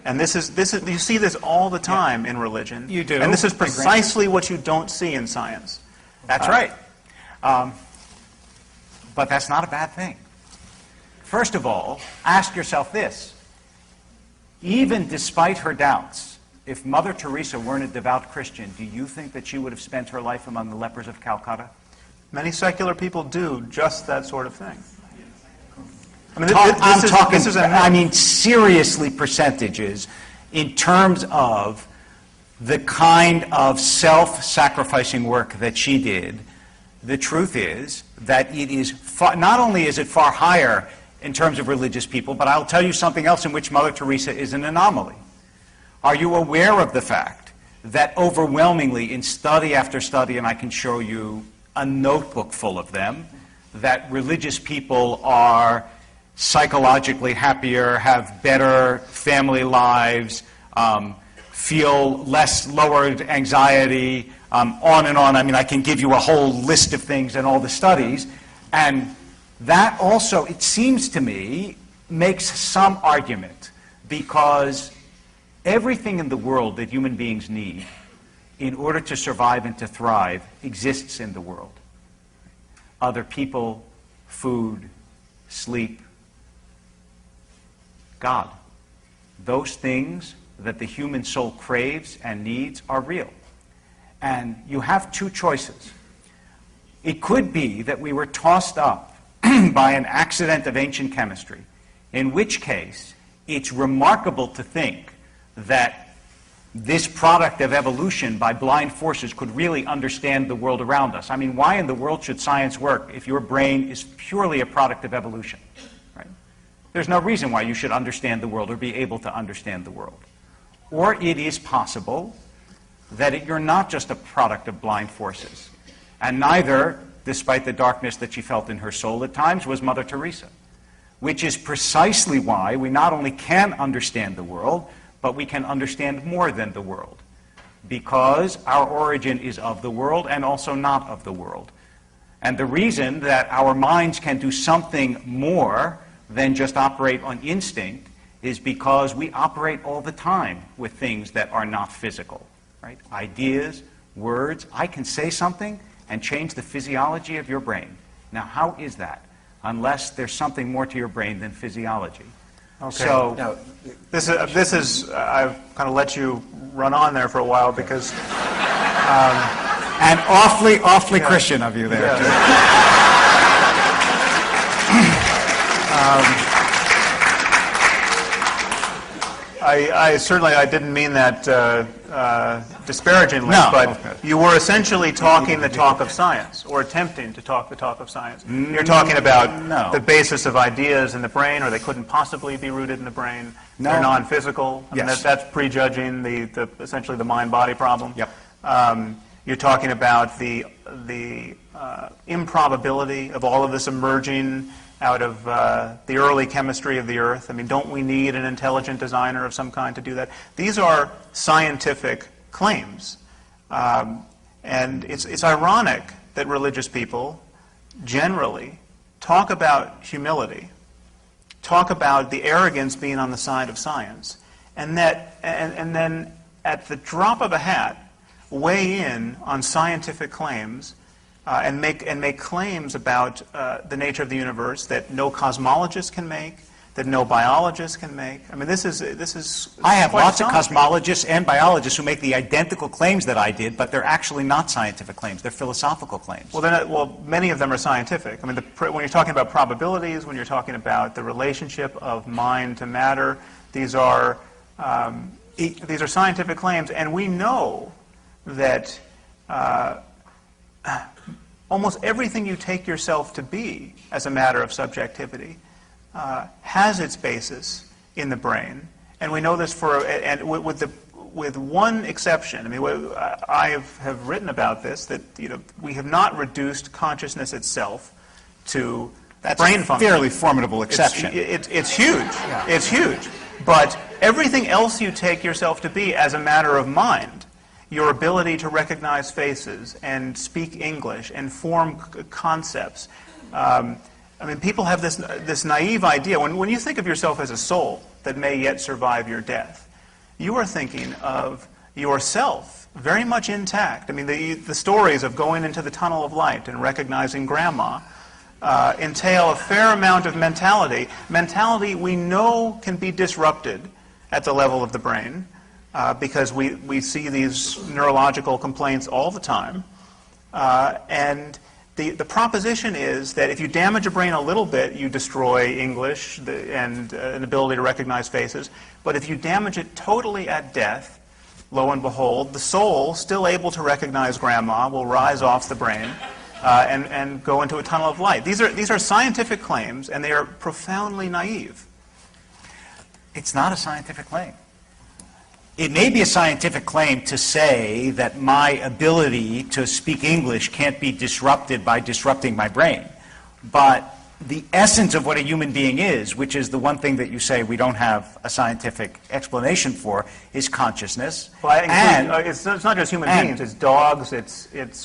Speaker 2: And this is you see this all the time in religion.
Speaker 3: You do.
Speaker 2: And this is precisely what you don't see in science.
Speaker 3: That's right. But that's not a bad thing. First of all, ask yourself this. Even despite her doubts, if Mother Teresa weren't a devout Christian, do you think that she would have spent her life among the lepers of Calcutta?
Speaker 2: Many secular people do just that sort of thing. I mean,
Speaker 3: seriously percentages in terms of the kind of self-sacrificing work that she did. The truth is that it is not only is it far higher in terms of religious people, but I'll tell you something else in which Mother Teresa is an anomaly. Are you aware of the fact that overwhelmingly in study after study, and I can show you a notebook full of them, that religious people are psychologically happier, have better family lives, feel lowered anxiety, on and on. I mean, I can give you a whole list of things in all the studies. And that also, it seems to me, makes some argument, because everything in the world that human beings need in order to survive and to thrive exists in the world. Other people, food, sleep, God. Those things that the human soul craves and needs are real. And you have two choices. It could be that we were tossed up by an accident of ancient chemistry, in which case it's remarkable to think that this product of evolution by blind forces could really understand the world around us. I mean, why in the world should science work if your brain is purely a product of evolution? Right? There's no reason why you should understand the world or be able to understand the world. Or it is possible that you're not just a product of blind forces. And neither, despite the darkness that she felt in her soul at times, was Mother Teresa. Which is precisely why we not only can understand the world, but we can understand more than the world. Because our origin is of the world and also not of the world. And the reason that our minds can do something more than just operate on instinct is because we operate all the time with things that are not physical. Right? Ideas, words. I can say something and change the physiology of your brain. Now, how is that? Unless there's something more to your brain than physiology.
Speaker 2: Okay.
Speaker 3: So,
Speaker 1: Now,
Speaker 2: This is I've kind of let you run on there for a while because
Speaker 3: and awfully Christian of you there.
Speaker 2: I certainly didn't mean that disparagingly,
Speaker 3: No.
Speaker 2: but
Speaker 3: Okay.
Speaker 2: you were essentially talking the talk of science, or attempting to talk the talk of science. You're talking about
Speaker 3: No.
Speaker 2: the basis of ideas in the brain, or they couldn't possibly be rooted in the brain.
Speaker 3: No.
Speaker 2: They're non-physical. I mean,
Speaker 3: Yes.
Speaker 2: that's prejudging the essentially the mind-body problem.
Speaker 3: Yep.
Speaker 2: You're talking about the improbability of all of this emerging out of the early chemistry of the Earth. I mean, don't we need an intelligent designer of some kind to do that? These are scientific claims. And it's ironic that religious people generally talk about humility, talk about the arrogance being on the side of science, and then at the drop of a hat weigh in on scientific claims and make claims about the nature of the universe that no cosmologist can make, that no biologist can make. I mean, this is
Speaker 3: I have
Speaker 2: quite
Speaker 3: lots of
Speaker 2: astonishing.
Speaker 3: cosmologists and biologists who make the identical claims that I did, but they're actually not scientific claims. They're philosophical claims.
Speaker 2: Well, many of them are scientific. I mean, when you're talking about probabilities, when you're talking about the relationship of mind to matter, these are scientific claims, and we know that almost everything you take yourself to be as a matter of subjectivity has its basis in the brain, and we know this with one exception. I mean, I have written about this, that we have not reduced consciousness itself to
Speaker 3: That's
Speaker 2: brain
Speaker 3: a
Speaker 2: function.
Speaker 3: fairly formidable exception.
Speaker 2: It's huge. It's huge. But everything else you take yourself to be as a matter of mind, your ability to recognize faces and speak English and form concepts. I mean, people have this naive idea. When you think of yourself as a soul that may yet survive your death, you are thinking of yourself very much intact. I mean, the stories of going into the tunnel of light and recognizing Grandma entail a fair amount of mentality. Mentality we know can be disrupted at the level of the brain because we see these neurological complaints all the time. And the proposition is that if you damage a brain a little bit, you destroy English and an ability to recognize faces. But if you damage it totally at death, lo and behold, the soul, still able to recognize Grandma, will rise off the brain and go into a tunnel of light. These are scientific claims, and they are profoundly naive.
Speaker 3: It's not a scientific claim. It may be a scientific claim to say that my ability to speak English can't be disrupted by disrupting my brain. But the essence of what a human being is, which is the one thing that you say we don't have a scientific explanation for, is consciousness.
Speaker 2: Well, it's not just human beings. It's dogs.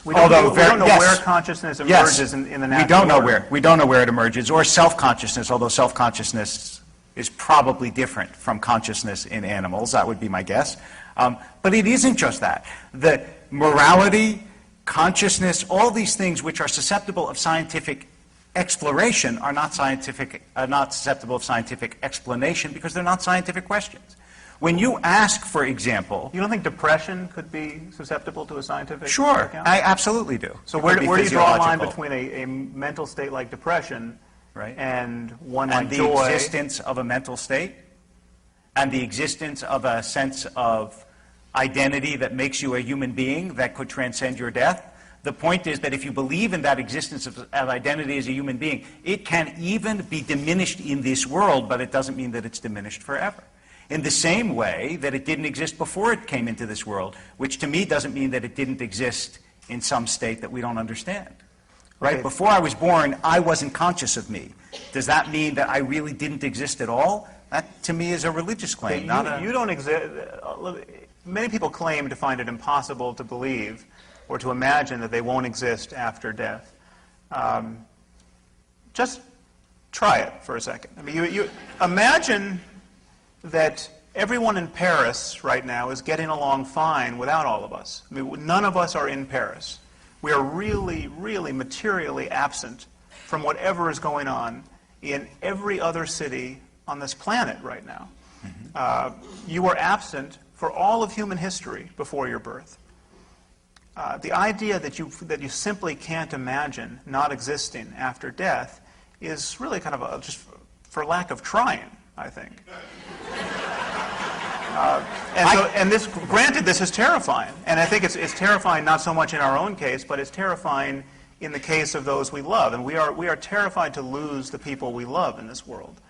Speaker 2: We don't know where consciousness emerges in the natural world.
Speaker 3: We don't know where it emerges, or self-consciousness, although self-consciousness is probably different from consciousness in animals. That would be my guess. But it isn't just that. The morality, consciousness, all these things which are susceptible of scientific exploration are not susceptible of scientific explanation because they're not scientific questions. When you ask, for example...
Speaker 2: You don't think depression could be susceptible to a scientific
Speaker 3: Sure,
Speaker 2: account?
Speaker 3: I absolutely do.
Speaker 2: So where do you draw a line between a mental state like depression and one like joy?
Speaker 3: And the existence of a mental state, and the existence of a sense of identity that makes you a human being that could transcend your death. The point is that if you believe in that existence of identity as a human being, it can even be diminished in this world, but it doesn't mean that it's diminished forever. In the same way that it didn't exist before it came into this world, which to me doesn't mean that it didn't exist in some state that we don't understand. Right?
Speaker 2: Okay.
Speaker 3: Before I was born, I wasn't conscious of me. Does that mean that I really didn't exist at all? That, to me, is a religious claim,
Speaker 2: You don't exist. Many people claim to find it impossible to believe or to imagine that they won't exist after death. Just try it for a second. I mean, you imagine that everyone in Paris right now is getting along fine without all of us. I mean, none of us are in Paris. We are really, really materially absent from whatever is going on in every other city on this planet right now. You were absent for all of human history before your birth. The idea that you simply can't imagine not existing after death is really kind of just for lack of trying, I think. Granted, this is terrifying, and I think it's terrifying not so much in our own case, but it's terrifying in the case of those we love, and we are terrified to lose the people we love in this world.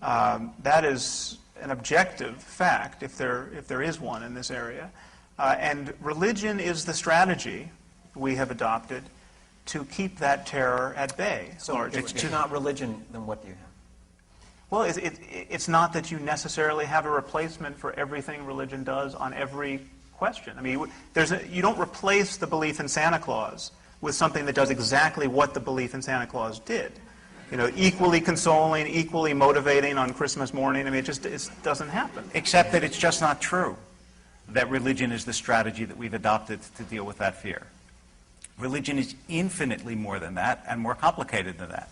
Speaker 2: That is an objective fact, if there is one in this area, and religion is the strategy we have adopted to keep that terror at bay.
Speaker 1: So if it's not religion, then what do you have?
Speaker 2: Well, it's not that you necessarily have a replacement for everything religion does on every question. I mean, you don't replace the belief in Santa Claus with something that does exactly what the belief in Santa Claus did. You know, equally consoling, equally motivating on Christmas morning. I mean, it doesn't happen.
Speaker 3: Except that it's just not true that religion is the strategy that we've adopted to deal with that fear. Religion is infinitely more than that and more complicated than that.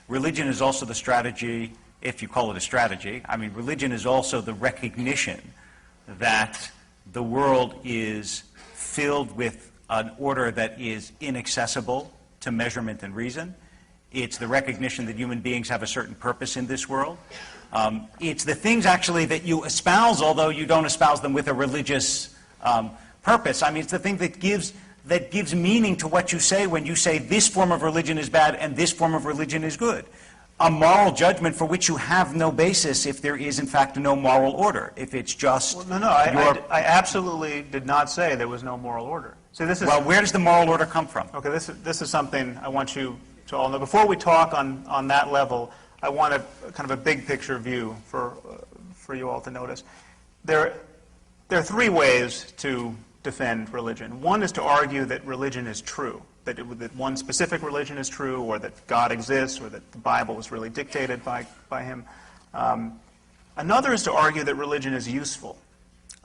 Speaker 3: Religion is also the strategy, if you call it a strategy. I mean, religion is also the recognition that the world is filled with an order that is inaccessible to measurement and reason. It's the recognition that human beings have a certain purpose in this world. It's the things actually that you espouse, although you don't espouse them with a religious purpose. I mean, it's the thing that gives meaning to what you say when you say this form of religion is bad and this form of religion is good. A moral judgment for which you have no basis if there is, in fact, no moral order. If it's just...
Speaker 2: Well, no, I absolutely did not say there was no moral order. So this is...
Speaker 3: Well, where does the moral order come from?
Speaker 2: Okay, this is something I want you to all know. Before we talk on that level, I want a kind of a big picture view for you all to notice. There are three ways to defend religion. One is to argue that religion is true, that one specific religion is true, or that God exists, or that the Bible was really dictated by him. Another is to argue that religion is useful.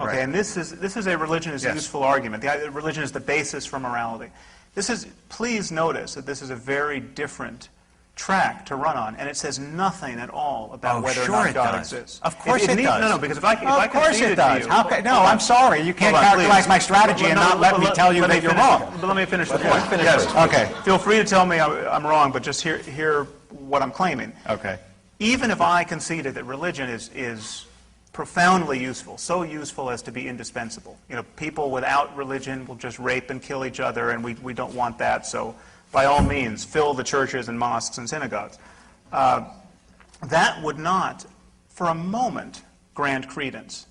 Speaker 2: Okay,
Speaker 3: right.
Speaker 2: And this is a religion is
Speaker 3: Yes.
Speaker 2: useful argument. Religion is the basis for morality. Please notice that this is a very different track to run on, and it says nothing at all about whether or not God exists.
Speaker 3: Of course it does.
Speaker 2: No, because if I
Speaker 3: Of course it does.
Speaker 2: You,
Speaker 3: no, I'm sorry. You can't characterize my strategy and not let me tell you that you're wrong.
Speaker 2: But let me finish the point.
Speaker 3: Yes. Okay.
Speaker 2: Feel free to tell me I'm wrong, but just hear what I'm claiming.
Speaker 3: Okay.
Speaker 2: Even if I conceded that religion is profoundly useful, so useful as to be indispensable. You know, people without religion will just rape and kill each other, and we don't want that, so by all means, fill the churches and mosques and synagogues. That would not, for a moment, grant credence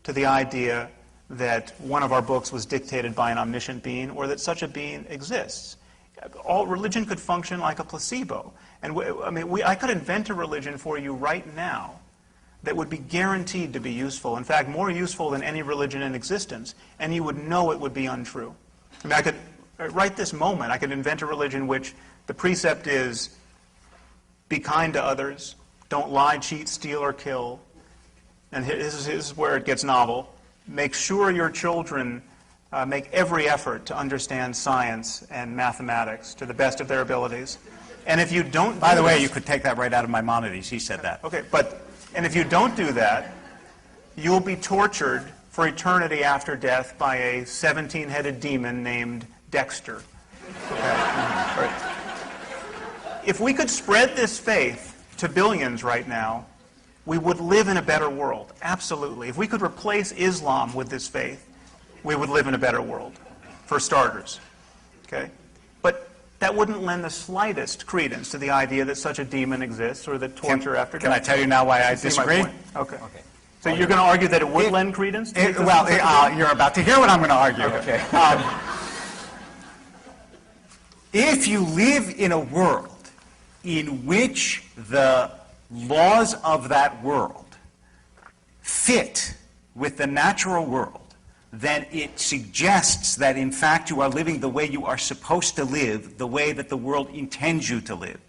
Speaker 2: to the idea that one of our books was dictated by an omniscient being, or that such a being exists. All religion could function like a placebo. And I could invent a religion for you right now that would be guaranteed to be useful, in fact, more useful than any religion in existence, and you would know it would be untrue. I mean, right this moment, I could invent a religion which the precept is, be kind to others, don't lie, cheat, steal, or kill, and this is where it gets novel, make sure your children make every effort to understand science and mathematics to the best of their abilities. And if you don't...
Speaker 3: By the way, you could take that right out of Maimonides. He said that.
Speaker 2: Okay, and if you don't do that, you'll be tortured for eternity after death by a 17-headed demon named Dexter. Okay. If we could spread this faith to billions right now, we would live in a better world. Absolutely. If we could replace Islam with this faith, we would live in a better world, for starters. Okay? But that wouldn't lend the slightest credence to the idea that such a demon exists, or that torture after death.
Speaker 3: Can I tell you now why I disagree?
Speaker 2: Okay. So you're going to argue that it would lend credence?
Speaker 3: You're about to hear what I'm going to argue.
Speaker 2: Okay.
Speaker 3: If you live in a world in which the laws of that world fit with the natural world, then it suggests that, in fact, you are living the way you are supposed to live, the way that the world intends you to live.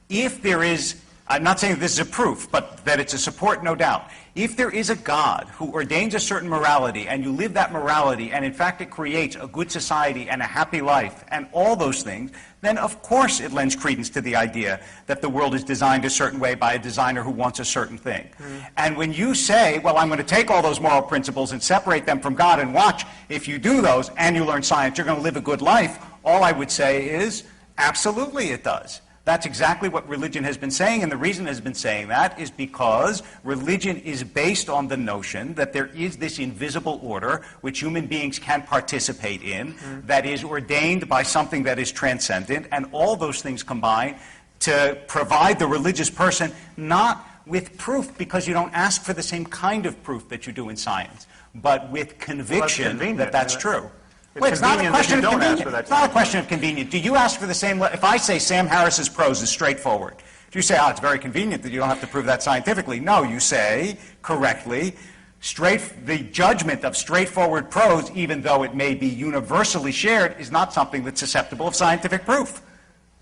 Speaker 3: If there is I'm not saying this is a proof, but that it's a support, no doubt. If there is a God who ordains a certain morality, and you live that morality, and in fact it creates a good society and a happy life, and all those things, then of course it lends credence to the idea that the world is designed a certain way by a designer who wants a certain thing. And when you say, well, I'm going to take all those moral principles and separate them from God and watch, if you do those and you learn science, you're going to live a good life, all I would say is, absolutely it does. That's exactly what religion has been saying, and the reason it has been saying that is because religion is based on the notion that there is this invisible order which human beings can participate in that is ordained by something that is transcendent, and all those things combine to provide the religious person not with proof, because you don't ask for the same kind of proof that you do in science, but with conviction that that's true. Wait, it's not a question of convenience. It's not a question of convenience. Do you ask for the same? If I say Sam Harris's prose is straightforward, do you say, oh, it's very convenient that you don't have to prove that scientifically? No, you say, correctly, the judgment of straightforward prose, even though it may be universally shared, is not something that's susceptible of scientific proof.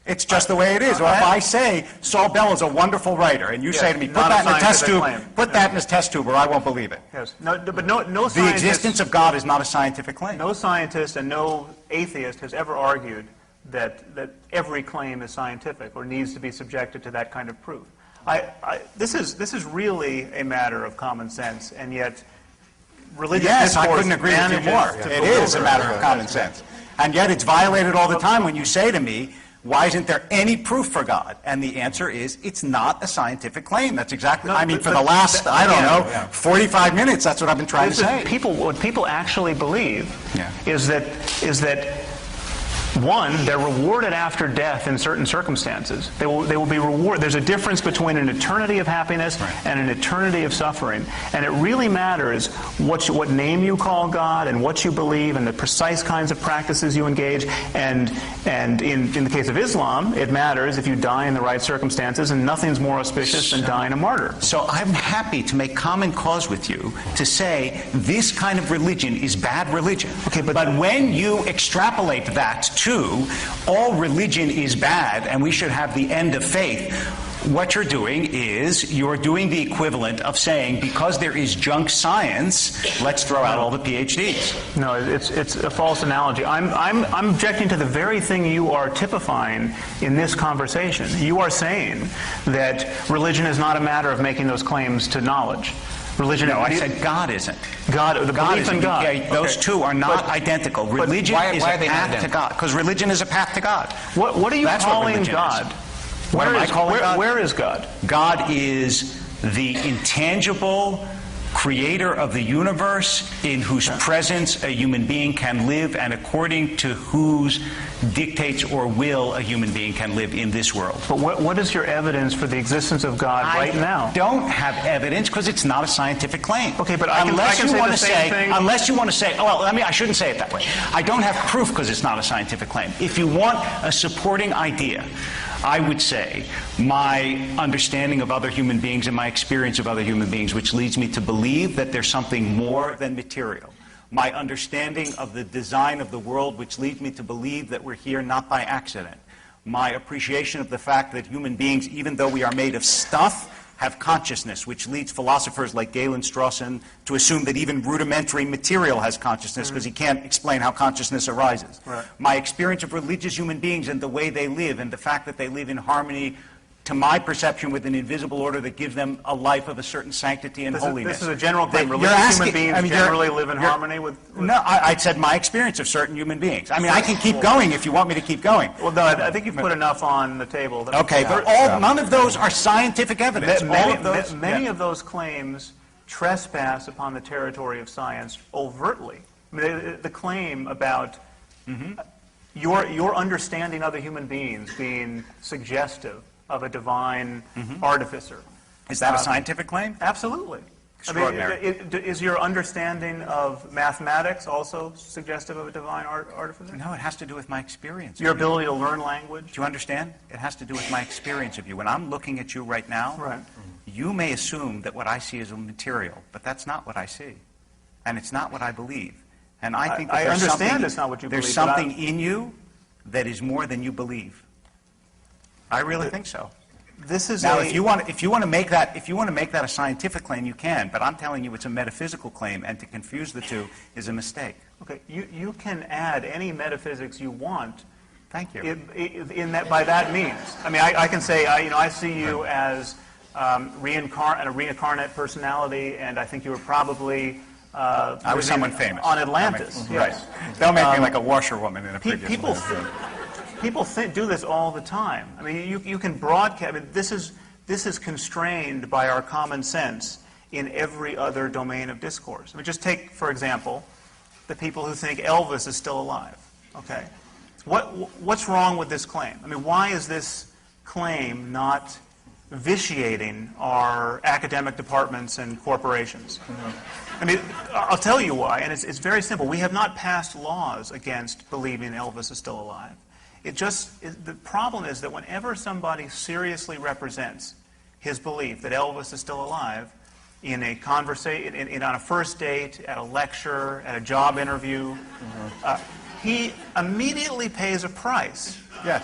Speaker 3: It's just the way it is. Or if I say Saul Bell is a wonderful writer, and you say to me, put that in a test tube, put that in a test tube, or I won't believe it.
Speaker 2: Yes. No, but no
Speaker 3: the existence of God is not a scientific claim.
Speaker 2: No scientist and no atheist has ever argued that every claim is scientific or needs to be subjected to that kind of proof. This is really a matter of common sense, and yet religious
Speaker 3: discourse
Speaker 2: I
Speaker 3: couldn't agree with you more. It is a matter of common sense. And yet it's violated all the time when you say to me, why isn't there any proof for God? And the answer is, it's not a scientific claim. That's exactly, for the last, 45 minutes, that's what I've been trying to say.
Speaker 2: What people actually believe is that one, they're rewarded after death in certain circumstances. They will be rewarded. There's a difference between an eternity of happiness and an eternity of suffering. And it really matters what name you call God and what you believe and the precise kinds of practices you engage. And in the case of Islam, it matters if you die in the right circumstances, and nothing's more auspicious than dying a martyr.
Speaker 3: So I'm happy to make common cause with you to say this kind of religion is bad religion. Okay, but when you extrapolate that to all religion is bad and we should have the end of faith, what you're doing is you're doing the equivalent of saying, because there is junk science, let's throw out all the PhDs.
Speaker 2: No, it's a false analogy. I'm objecting to the very thing you are typifying in this conversation. You are saying that religion is not a matter of making those claims to knowledge. Religion.
Speaker 3: No, I said God isn't.
Speaker 2: God, the
Speaker 3: God
Speaker 2: belief in God.
Speaker 3: Okay, those two are not identical. Religion is a path to God. Because religion is a path to God.
Speaker 2: What are you calling God?
Speaker 3: What am I calling God?
Speaker 2: Where is God?
Speaker 3: God is the intangible creator of the universe in whose presence a human being can live and according to whose dictates or will a human being can live in this world.
Speaker 2: But what is your evidence for the existence of God right now?
Speaker 3: I don't have evidence because it's not a scientific claim.
Speaker 2: Okay, but unless you want to say,
Speaker 3: unless you want to say, oh, well, I shouldn't say it that way. I don't have proof because it's not a scientific claim. If you want a supporting idea, I would say my understanding of other human beings and my experience of other human beings, which leads me to believe that there's something more than material. My understanding of the design of the world, which leads me to believe that we're here not by accident. My appreciation of the fact that human beings, even though we are made of stuff, have consciousness, which leads philosophers like Galen Strawson to assume that even rudimentary material has consciousness because he can't explain how consciousness arises.
Speaker 2: Right.
Speaker 3: My experience of religious human beings and the way they live and the fact that they live in harmony, to my perception, with an invisible order that gives them a life of a certain sanctity and holiness.
Speaker 2: This is a general claim. Religious human beings generally live in harmony with...
Speaker 3: No, I said my experience of certain human beings. I mean, I can keep going if you want me to keep going.
Speaker 2: Well, no, I think you've put enough on the table.
Speaker 3: Okay, but none of those are scientific evidence.
Speaker 2: Many of those claims trespass upon the territory of science overtly. I mean, the claim about your understanding other human beings being suggestive of a divine artificer.
Speaker 3: Is that a scientific claim?
Speaker 2: Absolutely.
Speaker 3: Extraordinary.
Speaker 2: Is your understanding of mathematics also suggestive of a divine artificer?
Speaker 3: No, it has to do with my experience.
Speaker 2: Your ability to learn language?
Speaker 3: Do you understand? It has to do with my experience of you. When I'm looking at you right now, you may assume that what I see is material, but that's not what I see. And it's not what I believe. And I think that
Speaker 2: I understand it's not what you believe.
Speaker 3: There's something in you that is more than you believe. I really think so.
Speaker 2: this is
Speaker 3: now, if you want to make that a scientific claim, you can. But I'm telling you, it's a metaphysical claim, and to confuse the two is a mistake.
Speaker 2: Okay, you can add any metaphysics you want.
Speaker 3: Thank you.
Speaker 2: In that, by that means, I mean, I can say, I see you as a reincarnate personality, and I think you were probably.
Speaker 3: I was someone famous
Speaker 2: on Atlantis. Yes.
Speaker 3: Right. Don't make me like a washerwoman in a previous
Speaker 2: people do this all the time. I mean, you can broadcast. I mean, this is constrained by our common sense in every other domain of discourse. I mean, just take, for example, the people who think Elvis is still alive. Okay, what's wrong with this claim? I mean, why is this claim not vitiating our academic departments and corporations? I mean, I'll tell you why, and it's very simple. We have not passed laws against believing Elvis is still alive. The problem is that whenever somebody seriously represents his belief that Elvis is still alive in a conversation, on a first date, at a lecture, at a job interview, he immediately pays a price.
Speaker 3: Yes.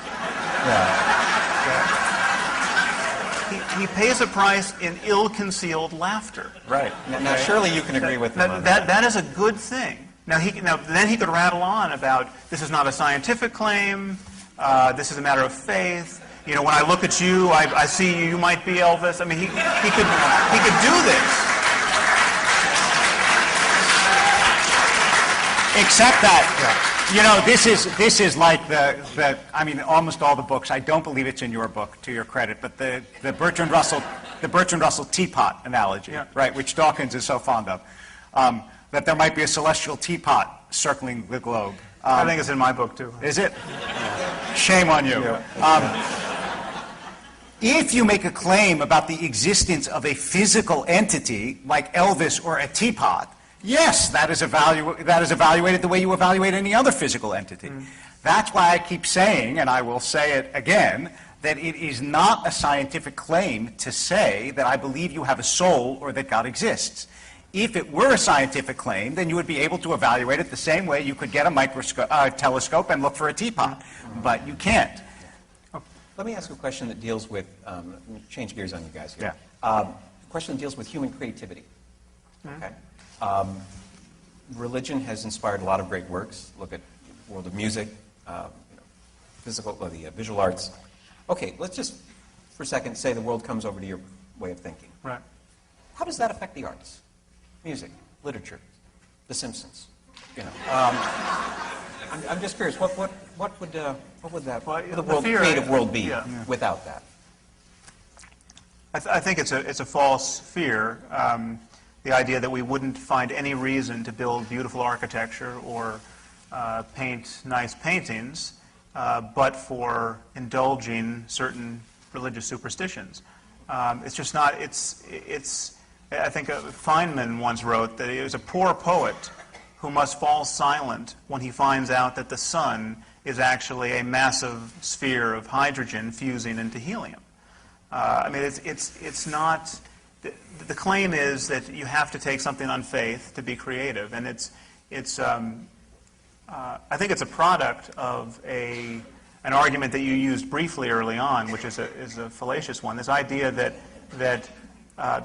Speaker 2: He pays a price in ill-concealed laughter.
Speaker 1: Right. Now, surely you can agree with him on that.
Speaker 2: That is a good thing. Now, then he could rattle on about this is not a scientific claim. This is a matter of faith. You know, when I look at you, I see you might be Elvis. I mean, he could do this.
Speaker 3: Except that, you know, this is like I mean, almost all the books. I don't believe it's in your book, to your credit, but the Bertrand Russell teapot analogy, right, which Dawkins is so fond of, that there might be a celestial teapot circling the globe.
Speaker 2: I think it's in my book too.
Speaker 3: Is it? Shame on you. If you make a claim about the existence of a physical entity like Elvis or a teapot, yes, that is evaluated the way you evaluate any other physical entity. That's why I keep saying, and I will say it again, that it is not a scientific claim to say that I believe you have a soul or that God exists. If it were a scientific claim, then you would be able to evaluate it the same way you could get a telescope and look for a teapot. But you can't.
Speaker 1: Let me ask a question that deals with, let me change gears on you guys here.
Speaker 3: Yeah.
Speaker 1: A question that deals with human creativity. Okay. Religion has inspired a lot of great works. Look at the world of music, the visual arts. Okay, let's just, for a second, say the world comes over to your way of thinking.
Speaker 2: Right.
Speaker 1: How does that affect the arts? Music, literature, The Simpsons. You know, I'm just curious. What would that creative world be without that?
Speaker 2: I think it's a false fear. The idea that we wouldn't find any reason to build beautiful architecture or paint nice paintings, but for indulging certain religious superstitions. It's just not. I think Feynman once wrote that he was a poor poet who must fall silent when he finds out that the sun is actually a massive sphere of hydrogen fusing into helium. I mean, it's not. The claim is that you have to take something on faith to be creative, and I think it's a product of an argument that you used briefly early on, which is a fallacious one. This idea that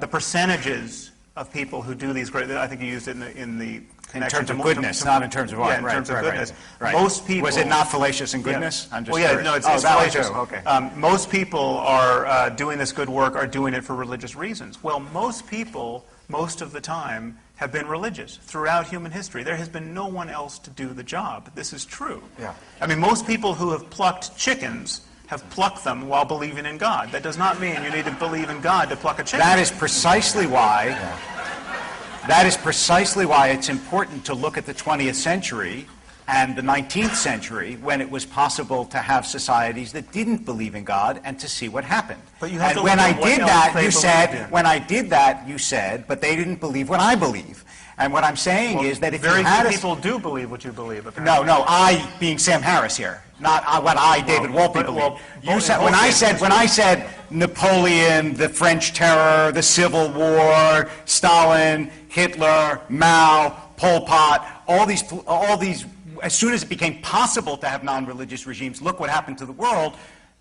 Speaker 2: the percentages of people who do these great, I think you used it in the connection
Speaker 3: in terms of goodness, not in terms of art.
Speaker 2: Yeah, in terms of goodness.
Speaker 3: Right.
Speaker 2: Most people.
Speaker 3: Was it not fallacious in goodness?
Speaker 2: Yeah.
Speaker 3: I'm just curious.
Speaker 2: No, it's
Speaker 3: that
Speaker 2: fallacious.
Speaker 3: too. Okay.
Speaker 2: Most people are doing this good work are doing it for religious reasons. Well, most people, most of the time, have been religious throughout human history. There has been no one else to do the job. This is true.
Speaker 1: Yeah.
Speaker 2: I mean, most people who have plucked chickens have plucked them while believing in God. That does not mean you need to believe in God to pluck a chicken.
Speaker 3: That is precisely why. Yeah. That is precisely why it's important to look at the 20th century and the 19th century, when it was possible to have societies that didn't believe in God, and to see what happened.
Speaker 2: But you have
Speaker 3: and
Speaker 2: to
Speaker 3: when
Speaker 2: look
Speaker 3: I
Speaker 2: at what
Speaker 3: did
Speaker 2: else
Speaker 3: that,
Speaker 2: they
Speaker 3: you said,
Speaker 2: believed in.
Speaker 3: when I did that, you said, but they didn't believe what I believe. And what I'm saying is that if
Speaker 2: very
Speaker 3: you had
Speaker 2: few people do believe what you believe. Apparently.
Speaker 3: No, I being Sam Harris here, not what I, David Wolpe, believe. You said when I said Napoleon, the French Terror, the Civil War, Stalin, Hitler, Mao, Pol Pot, all these. As soon as it became possible to have non-religious regimes, look what happened to the world.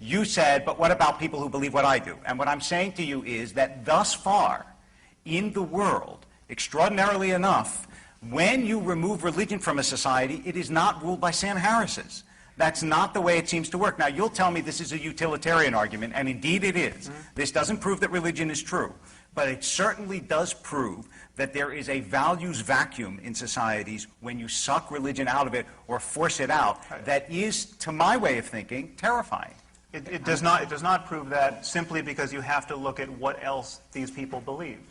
Speaker 3: You said, but what about people who believe what I do? And what I'm saying to you is that thus far in the world, extraordinarily enough, when you remove religion from a society, it is not ruled by Sam Harris's. That's not the way it seems to work. Now, you'll tell me this is a utilitarian argument, and indeed it is. This doesn't prove that religion is true, but it certainly does prove that there is a values vacuum in societies when you suck religion out of it or force it out that is, to my way of thinking, terrifying.
Speaker 2: It does not prove that simply because you have to look at what else these people believed.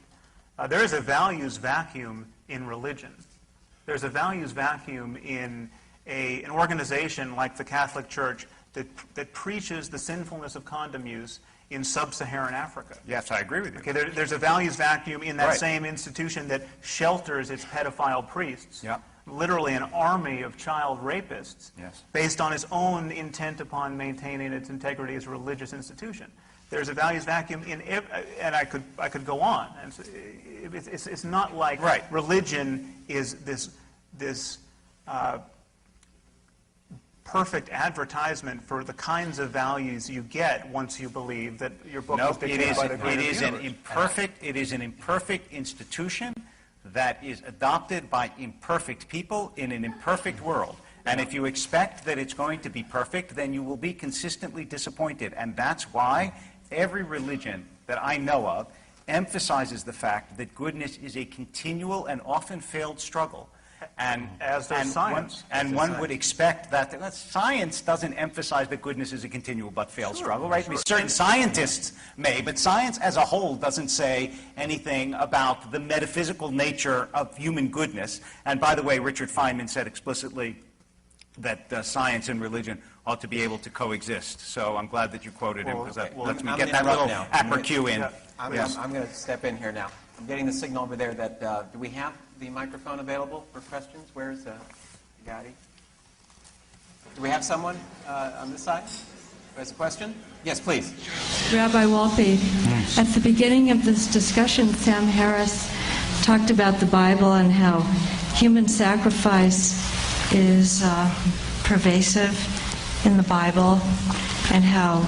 Speaker 2: There is a values vacuum in religion. There's a values vacuum in an organization like the Catholic Church that preaches the sinfulness of condom use in sub-Saharan Africa.
Speaker 3: Yes, I agree with you.
Speaker 2: Okay, there's a values vacuum in that same institution that shelters its pedophile priests.
Speaker 3: Yeah.
Speaker 2: Literally an army of child rapists,
Speaker 3: yes,
Speaker 2: based on its own intent upon maintaining its integrity as a religious institution. There's a values vacuum in, and I could go on. And it's not like religion is this perfect advertisement for the kinds of values you get once you believe that your book is dictated by the greater universe.
Speaker 3: It is an imperfect institution that is adopted by imperfect people in an imperfect world. And if you expect that it's going to be perfect, then you will be consistently disappointed. And that's why every religion that I know of emphasizes the fact that goodness is a continual and often failed struggle. And
Speaker 2: as does science.
Speaker 3: One would expect that science doesn't emphasize that goodness is a continual but failed struggle, right? Sure. Certain scientists may, but science as a whole doesn't say anything about the metaphysical nature of human goodness. And by the way, Richard Feynman said explicitly that science and religion ought to be able to coexist. So I'm glad that you quoted him, because that lets me get that little appercue in.
Speaker 1: I'm going to step in here now. I'm getting the signal over there that, do we have the microphone available for questions? Where's Gadi? Do we have someone on this side who has a question? Yes, please.
Speaker 4: Rabbi Wolpe, at the beginning of this discussion, Sam Harris talked about the Bible and how human sacrifice is pervasive in the Bible, and how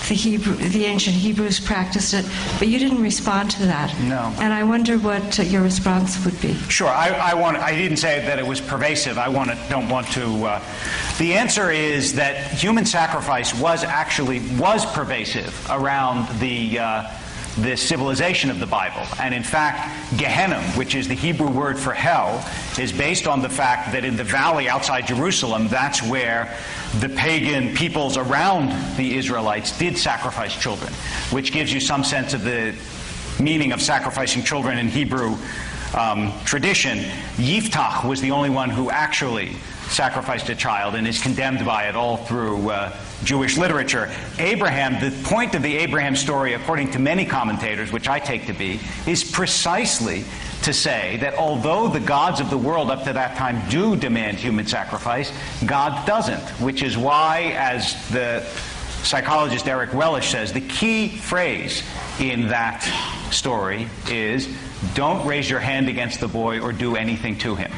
Speaker 4: the ancient Hebrews practiced it, but you didn't respond to that.
Speaker 3: No.
Speaker 4: And I wonder what your response would be.
Speaker 3: Sure. I didn't say that it was pervasive. Don't want to. The answer is that human sacrifice was pervasive around the civilization of the Bible. And in fact, Gehenna, which is the Hebrew word for hell, is based on the fact that in the valley outside Jerusalem, that's where the pagan peoples around the Israelites did sacrifice children, which gives you some sense of the meaning of sacrificing children in Hebrew tradition. Yiftach was the only one who actually sacrificed a child and is condemned by it all through Jewish literature. Abraham, the point of the Abraham story, according to many commentators, which I take to be, is precisely to say that although the gods of the world up to that time do demand human sacrifice, God doesn't, which is why, as the psychologist Eric Wellish says, the key phrase in that story is, don't raise your hand against the boy or do anything to him.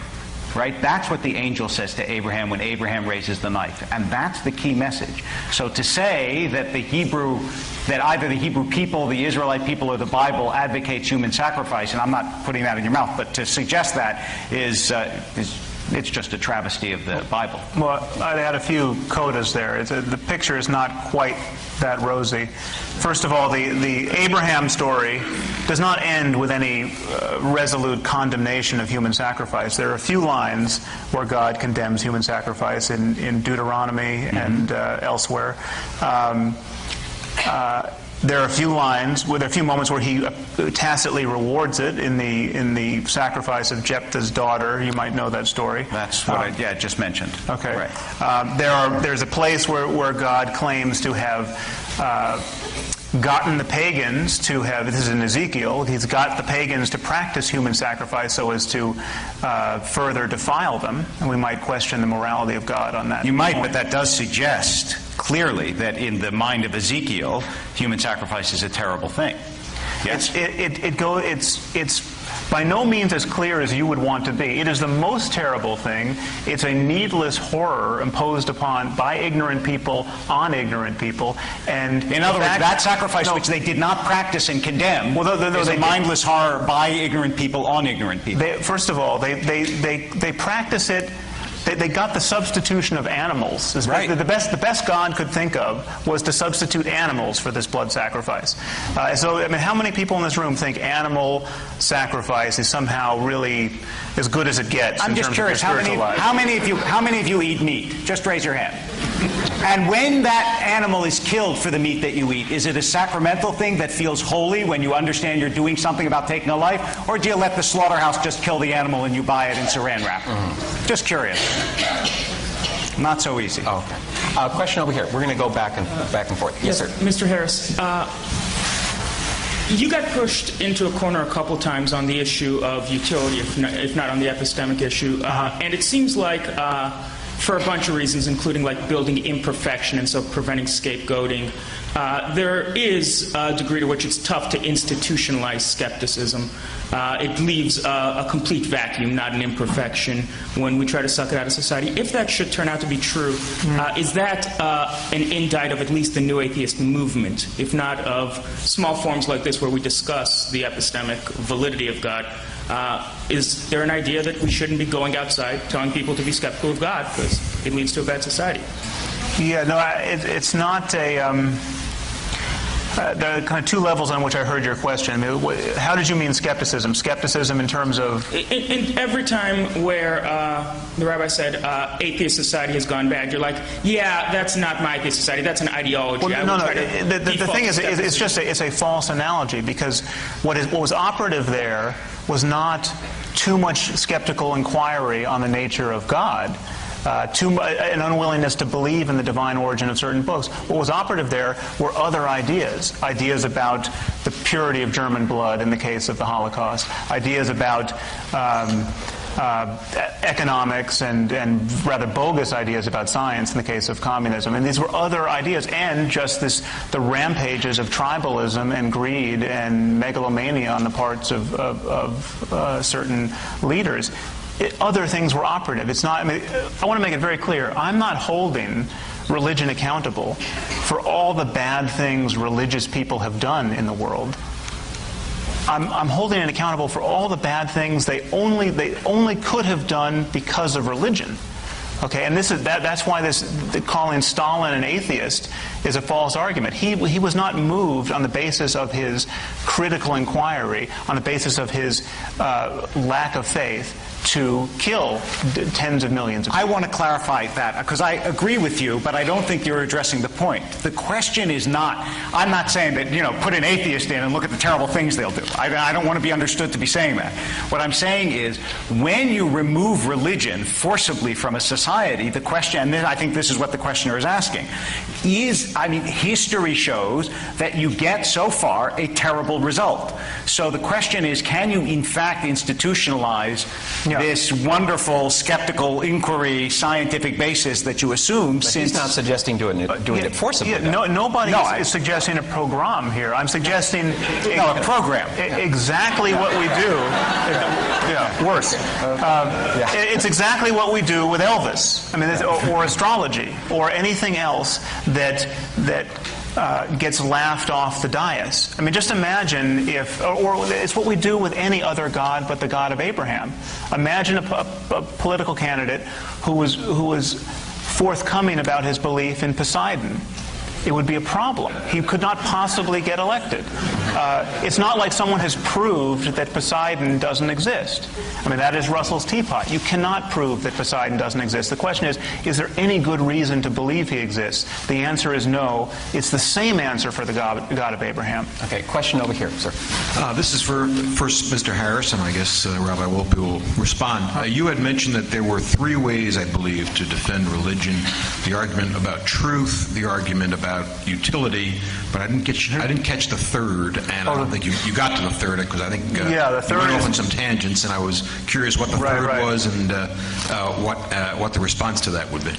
Speaker 3: Right? That's what the angel says to Abraham when Abraham raises the knife. And that's the key message. So to say that either the Hebrew people, the Israelite people, or the Bible advocates human sacrifice, and I'm not putting that in your mouth, but to suggest that is it's just a travesty of the Bible.
Speaker 2: Well, I'd add a few codas there. The picture is not quite that rosy. First of all, the Abraham story does not end with any resolute condemnation of human sacrifice. There are a few lines where God condemns human sacrifice in Deuteronomy and elsewhere. There are a few moments where he tacitly rewards it in the sacrifice of Jephthah's daughter. You might know that story.
Speaker 3: That's what I just mentioned.
Speaker 2: Okay.
Speaker 3: Right.
Speaker 2: There's a place where God claims to have gotten the pagans to have, this is in Ezekiel, he's got the pagans to practice human sacrifice so as to further defile them. And we might question the morality of God on that.
Speaker 3: You might, but that does suggest clearly that in the mind of Ezekiel, human sacrifice is a terrible thing. Yes?
Speaker 2: by no means as clear as you would want to be. It is the most terrible thing. It's a needless horror imposed upon by ignorant people on ignorant people. And
Speaker 3: in other words, that sacrifice which they did not practice and condemn is a mindless horror by ignorant people on ignorant people.
Speaker 2: First of all, they practice it. They got the substitution of animals.
Speaker 3: Right.
Speaker 2: The best God could think of was to substitute animals for this blood sacrifice. So, I mean, how many people in this room think animal sacrifice is somehow really as good as it gets?
Speaker 3: I'm just curious, how many of you eat meat? Just raise your hand. And when that animal is killed for the meat that you eat, is it a sacramental thing that feels holy when you understand you're doing something about taking a life? Or do you let the slaughterhouse just kill the animal and you buy it in saran wrap? Just curious. Not so easy.
Speaker 1: Oh, okay. Question over here. We're going to go back and forth. Yes, sir.
Speaker 5: Mr. Harris, you got pushed into a corner a couple times on the issue of utility, if not on the epistemic issue. And it seems like for a bunch of reasons, including like building imperfection and so preventing scapegoating, there is a degree to which it's tough to institutionalize skepticism. It leaves a complete vacuum, not an imperfection, when we try to suck it out of society. If that should turn out to be true, is that an indict of at least the new atheist movement, if not of small forms like this where we discuss the epistemic validity of God? Is there an idea that we shouldn't be going outside telling people to be skeptical of God because it leads to a bad society?
Speaker 2: Yeah, no, it's not a... there are kind of two levels on which I heard your question. I mean, how did you mean skepticism? Skepticism in terms of...
Speaker 5: In every time where the rabbi said atheist society has gone bad, you're like, yeah, that's not my atheist society. That's an ideology.
Speaker 2: Well, no. The thing is, it's a false analogy, because what was operative there was not too much skeptical inquiry on the nature of God. An unwillingness to believe in the divine origin of certain books. What was operative there were other ideas. Ideas about the purity of German blood in the case of the Holocaust. The about economics and rather bogus ideas about science in the case of communism. And these were other ideas, and just the rampages of tribalism and greed and megalomania on the parts of certain leaders. Other things were operative. It's not. I mean, I want to make it very clear. I'm not holding religion accountable for all the bad things religious people have done in the world. I'm holding it accountable for all the bad things they only could have done because of religion. Okay, and that's why calling Stalin an atheist is a false argument. He was not moved on the basis of his critical inquiry, on the basis of his lack of faith, to kill tens of millions of people.
Speaker 3: I want to clarify that, because I agree with you, but I don't think you're addressing the point. The question is not, I'm not saying that, put an atheist in and look at the terrible things they'll do. I don't want to be understood to be saying that. What I'm saying is, when you remove religion forcibly from a society, the question, and then I think this is what the questioner is asking, history shows that you get so far a terrible result. So the question is, can you in fact institutionalize this wonderful skeptical inquiry scientific basis that you assume?
Speaker 1: But he's not suggesting doing it forcibly.
Speaker 2: Yeah, nobody is suggesting a program here. I'm suggesting
Speaker 3: a program.
Speaker 2: Exactly what we do. Worse. It's exactly what we do with Elvis. I mean, or astrology, or anything else that gets laughed off the dais. I mean, just imagine or it's what we do with any other god but the God of Abraham. Imagine a political candidate who was forthcoming about his belief in Poseidon. It would be a problem. He could not possibly get elected. It's not like someone has proved that Poseidon doesn't exist. I mean, that is Russell's teapot. You cannot prove that Poseidon doesn't exist. The question is there any good reason to believe he exists? The answer is no. It's the same answer for the God of Abraham.
Speaker 1: Okay, question over here, sir.
Speaker 6: This is for first Mr. Harris, and I guess Rabbi Wolpe will respond. You had mentioned that there were three ways, I believe, to defend religion: the argument about truth, the argument about utility, but I didn't catch the third, and I don't think you got to the third, because I think
Speaker 2: the third
Speaker 6: you went off on some tangents, and I was curious what the third was and what the response to that would be.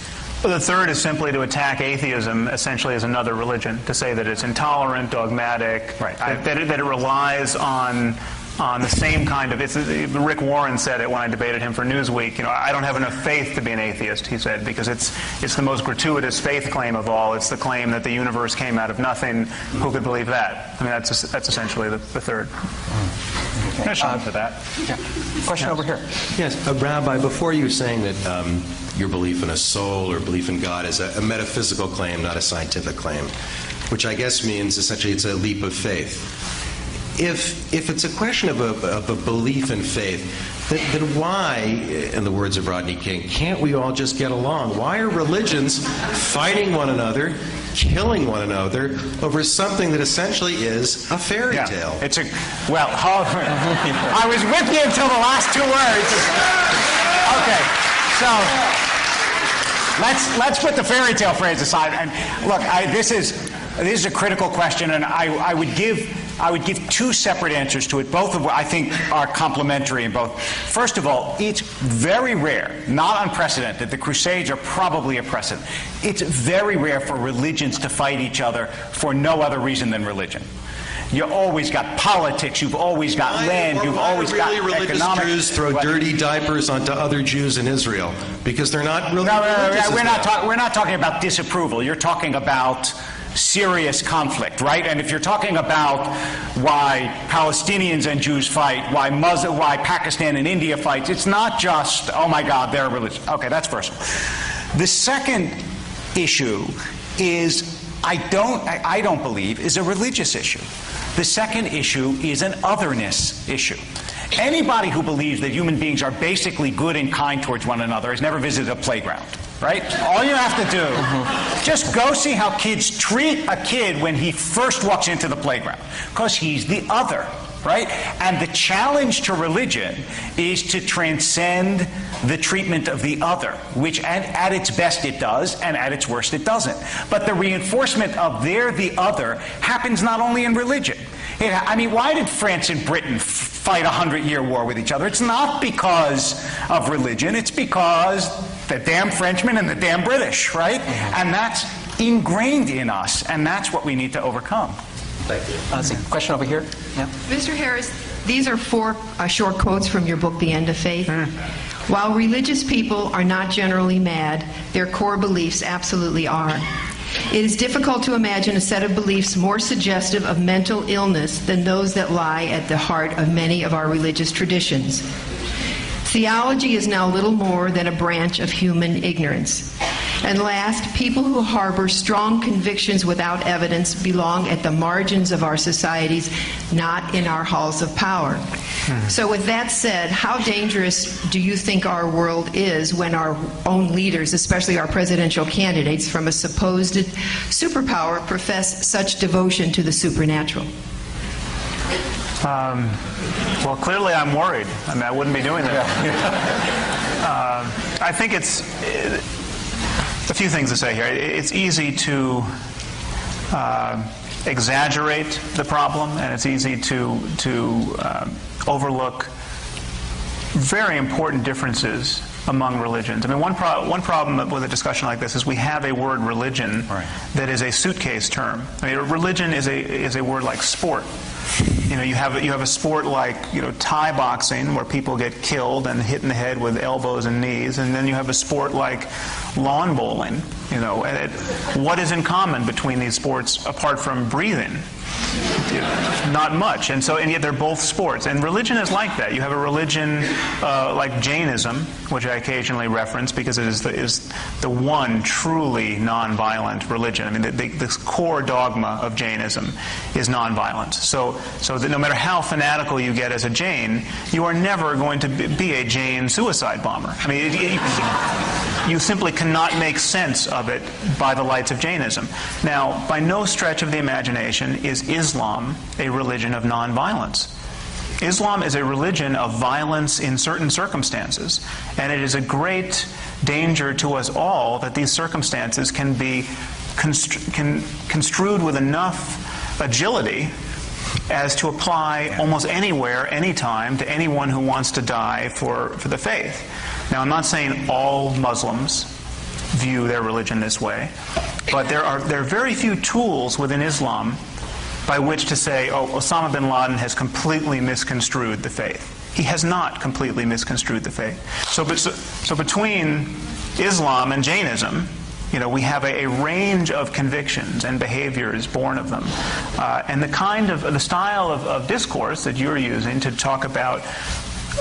Speaker 2: Well, the third is simply to attack atheism essentially as another religion, to say that it's intolerant, dogmatic, that it relies on on the same kind of, Rick Warren said it when I debated him for Newsweek, I don't have enough faith to be an atheist, he said, because it's the most gratuitous faith claim of all. It's the claim that the universe came out of nothing. Who could believe that? I mean, that's essentially the third.
Speaker 3: Question for that.
Speaker 1: Yeah. Question over here.
Speaker 7: Yes, Rabbi, before you were saying that your belief in a soul or belief in God is a metaphysical claim, not a scientific claim, which I guess means essentially it's a leap of faith. If it's a question of a belief in faith, then why, in the words of Rodney King, can't we all just get along? Why are religions fighting one another, killing one another over something that essentially is a fairy tale?
Speaker 3: I was with you until the last two words. Okay, so let's put the fairy tale phrase aside. And look, this is a critical question, and I would give two separate answers to it, both of which I think are complementary in both. First of all, it's very rare, not unprecedented. The Crusades are probably a precedent. It's very rare for religions to fight each other for no other reason than religion. You always got politics, you've always got land, you've always got
Speaker 7: religious
Speaker 3: economics.
Speaker 7: Jews throw dirty diapers onto other Jews in Israel because they're not really religious.
Speaker 3: We're not talking about disapproval. You're talking about serious conflict, right? And if you're talking about why Palestinians and Jews fight, why Pakistan and India fight, it's not just, oh my God, they're religious. Okay, that's first. The second issue is, I don't believe, is a religious issue. The second issue is an otherness issue. Anybody who believes that human beings are basically good and kind towards one another has never visited a playground, right? All you have to do, just go see how kids treat a kid when he first walks into the playground, because he's the other, right? And the challenge to religion is to transcend the treatment of the other, which at its best it does, and at its worst it doesn't. But the reinforcement of they're the other happens not only in religion. Why did France and Britain fight a 100-year war with each other? It's not because of religion. It's because the damn Frenchmen and the damn British, right? And that's ingrained in us, and that's what we need to overcome.
Speaker 1: Thank you. Let's see. Question over here. Yeah.
Speaker 8: Mr. Harris, these are four short quotes from your book, The End of Faith. While religious people are not generally mad, their core beliefs absolutely are. It is difficult to imagine a set of beliefs more suggestive of mental illness than those that lie at the heart of many of our religious traditions. Theology is now little more than a branch of human ignorance. And last, people who harbor strong convictions without evidence belong at the margins of our societies, not in our halls of power. So with that said, how dangerous do you think our world is when our own leaders, especially our presidential candidates from a supposed superpower, profess such devotion to the supernatural?
Speaker 2: Well, clearly I'm worried. I wouldn't be doing that. I think it's a few things to say here. It's easy to exaggerate the problem, and it's easy to overlook very important differences among religions. One problem with a discussion like this is we have a word religion that is a suitcase term. Religion is a word like sport. You have a sport like Thai boxing where people get killed and hit in the head with elbows and knees, and then you have a sport like lawn bowling. What is in common between these sports apart from breathing? Not much. And yet they're both sports. And religion is like that. You have a religion like Jainism, which I occasionally reference because it is the one truly nonviolent religion. The core dogma of Jainism is nonviolence. So that no matter how fanatical you get as a Jain, you are never going to be a Jain suicide bomber. You simply cannot make sense of it by the lights of Jainism. Now, by no stretch of the imagination is Islam a religion of nonviolence. Islam is a religion of violence in certain circumstances, and it is a great danger to us all that these circumstances can be construed with enough agility as to apply almost anywhere, anytime, to anyone who wants to die for the faith. Now, I'm not saying all Muslims view their religion this way, but there are very few tools within Islam by which to say, oh, Osama bin Laden has completely misconstrued the faith. He has not completely misconstrued the faith. So between Islam and Jainism, we have a range of convictions and behaviors born of them. And the style of discourse that you're using to talk about,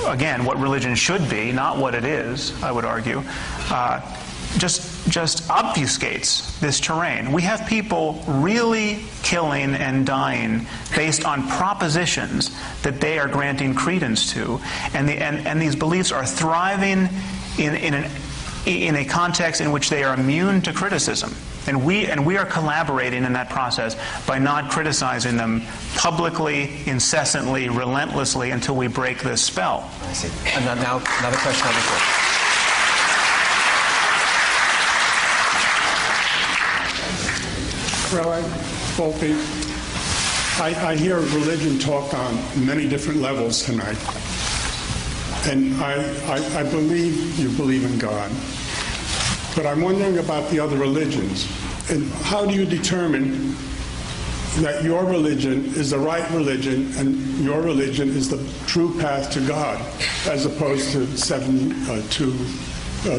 Speaker 2: again, what religion should be, not what it is, I would argue, just obfuscates this terrain. We have people really killing and dying based on propositions that they are granting credence to, and these beliefs are thriving in a context in which they are immune to criticism. And we are collaborating in that process by not criticizing them publicly, incessantly, relentlessly until we break this spell.
Speaker 1: I see. And now another question over here.
Speaker 9: Rabbi Wolpe, I hear religion talked on many different levels tonight. And I believe you believe in God. But I'm wondering about the other religions. And how do you determine that your religion is the right religion and your religion is the true path to God, as opposed to two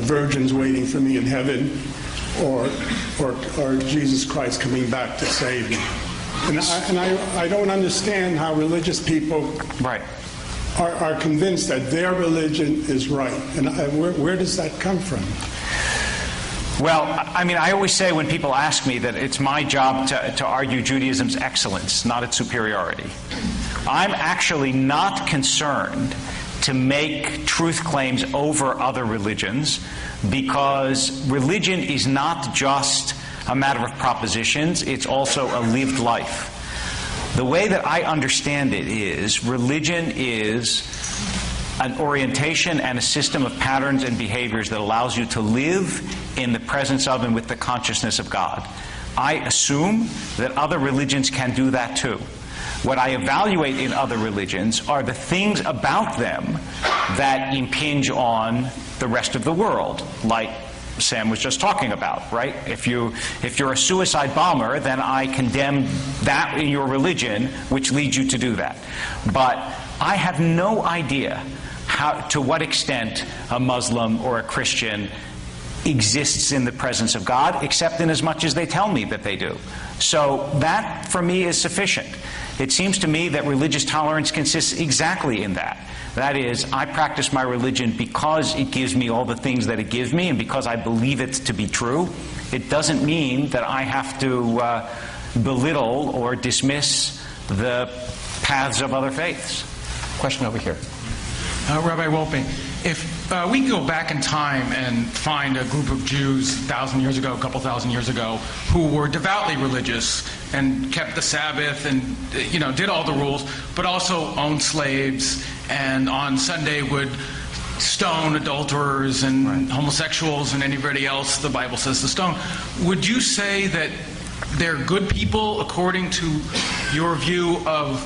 Speaker 9: virgins waiting for me in heaven, or Jesus Christ coming back to save me? And I don't understand how religious people are convinced that their religion is right. And where does that come from?
Speaker 3: Well, I always say when people ask me that it's my job to argue Judaism's excellence, not its superiority. I'm actually not concerned to make truth claims over other religions, because religion is not just a matter of propositions, it's also a lived life. The way that I understand it is, religion is an orientation and a system of patterns and behaviors that allows you to live in the presence of and with the consciousness of God. I assume that other religions can do that too. What I evaluate in other religions are the things about them that impinge on the rest of the world, like Sam was just talking about, right? If you're a suicide bomber, then I condemn that in your religion, which leads you to do that. But I have no idea to what extent a Muslim or a Christian exists in the presence of God, except in as much as they tell me that they do. So that, for me, is sufficient. It seems to me that religious tolerance consists exactly in that. That is, I practice my religion because it gives me all the things that it gives me and because I believe it to be true. It doesn't mean that I have to belittle or dismiss the paths of other faiths.
Speaker 1: Question over here.
Speaker 10: Rabbi Wolpe, if we go back in time and find a group of Jews 1,000 years ago, a couple thousand years ago, who were devoutly religious and kept the Sabbath and did all the rules, but also owned slaves and on Sunday would stone adulterers and homosexuals and anybody else the Bible says to stone, would you say that they're good people according to your view of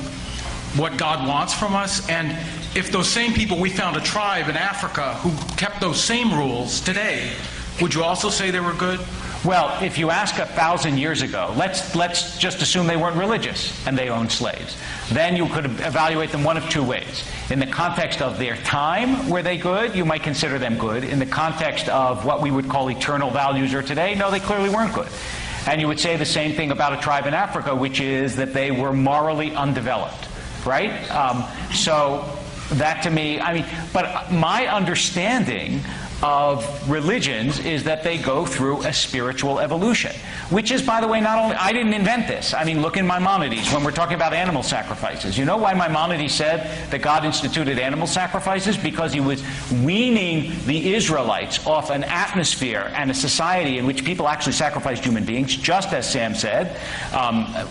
Speaker 10: what God wants from us? And if those same people, we found a tribe in Africa who kept those same rules today, would you also say they were good?
Speaker 3: Well, if you ask 1,000 years ago, let's just assume they weren't religious and they owned slaves. Then you could evaluate them one of two ways. In the context of their time, were they good? You might consider them good. In the context of what we would call eternal values or today, no, they clearly weren't good. And you would say the same thing about a tribe in Africa, which is that they were morally undeveloped, right? So that to me, but my understanding of religions is that they go through a spiritual evolution, which is, by the way, not only, I didn't invent this. Look in Maimonides when we're talking about animal sacrifices. You know why Maimonides said that God instituted animal sacrifices? Because he was weaning the Israelites off an atmosphere and a society in which people actually sacrificed human beings, just as Sam said,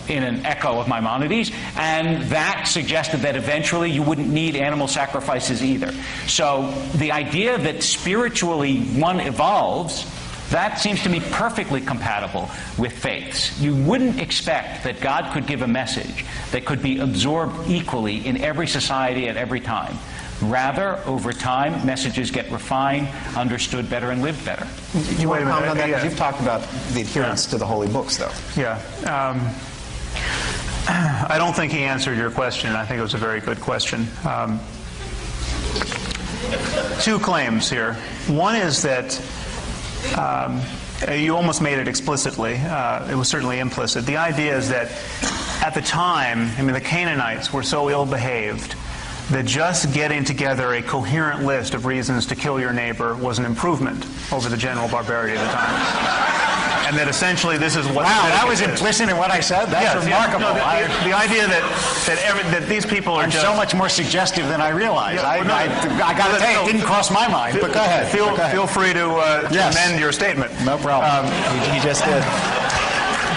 Speaker 3: in an echo of Maimonides, and that suggested that eventually you wouldn't need animal sacrifices either. So the idea that spiritually one evolves, that seems to me perfectly compatible with faiths. You wouldn't expect that God could give a message that could be absorbed equally in every society at every time. Rather, over time, messages get refined, understood better, and lived better.
Speaker 1: You want to comment on that? Because you've talked about the adherence to the holy books, though.
Speaker 2: Yeah. I don't think he answered your question. I think it was a very good question. Two claims here. One is that you almost made it explicitly. It was certainly implicit. The idea is that at the time, I mean, the Canaanites were so ill-behaved that just getting together a coherent list of reasons to kill your neighbor was an improvement over the general barbarity of the time. And that essentially this is what...
Speaker 3: Wow, that was implicit in what I said? That's remarkable.
Speaker 2: Yeah, no, the idea that these people are
Speaker 3: so much more suggestive than I realized. I got to tell you, it didn't cross my mind, but go ahead.
Speaker 2: Feel free to amend your statement.
Speaker 3: No problem.
Speaker 2: He just did.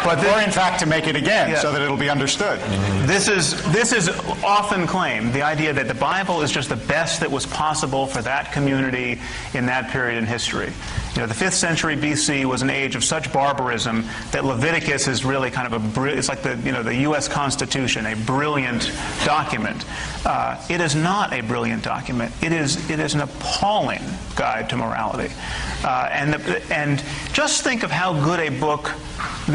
Speaker 3: Or in fact to make it again so that it'll be understood.
Speaker 2: This is often claimed, the idea that the Bible is just the best that was possible for that community in that period in history. You know, the 5th century BC was an age of such barbarism that Leviticus is really kind of it's like the U.S. Constitution, a brilliant document. It is not a brilliant document. It is an appalling guide to morality. And just think of how good a book.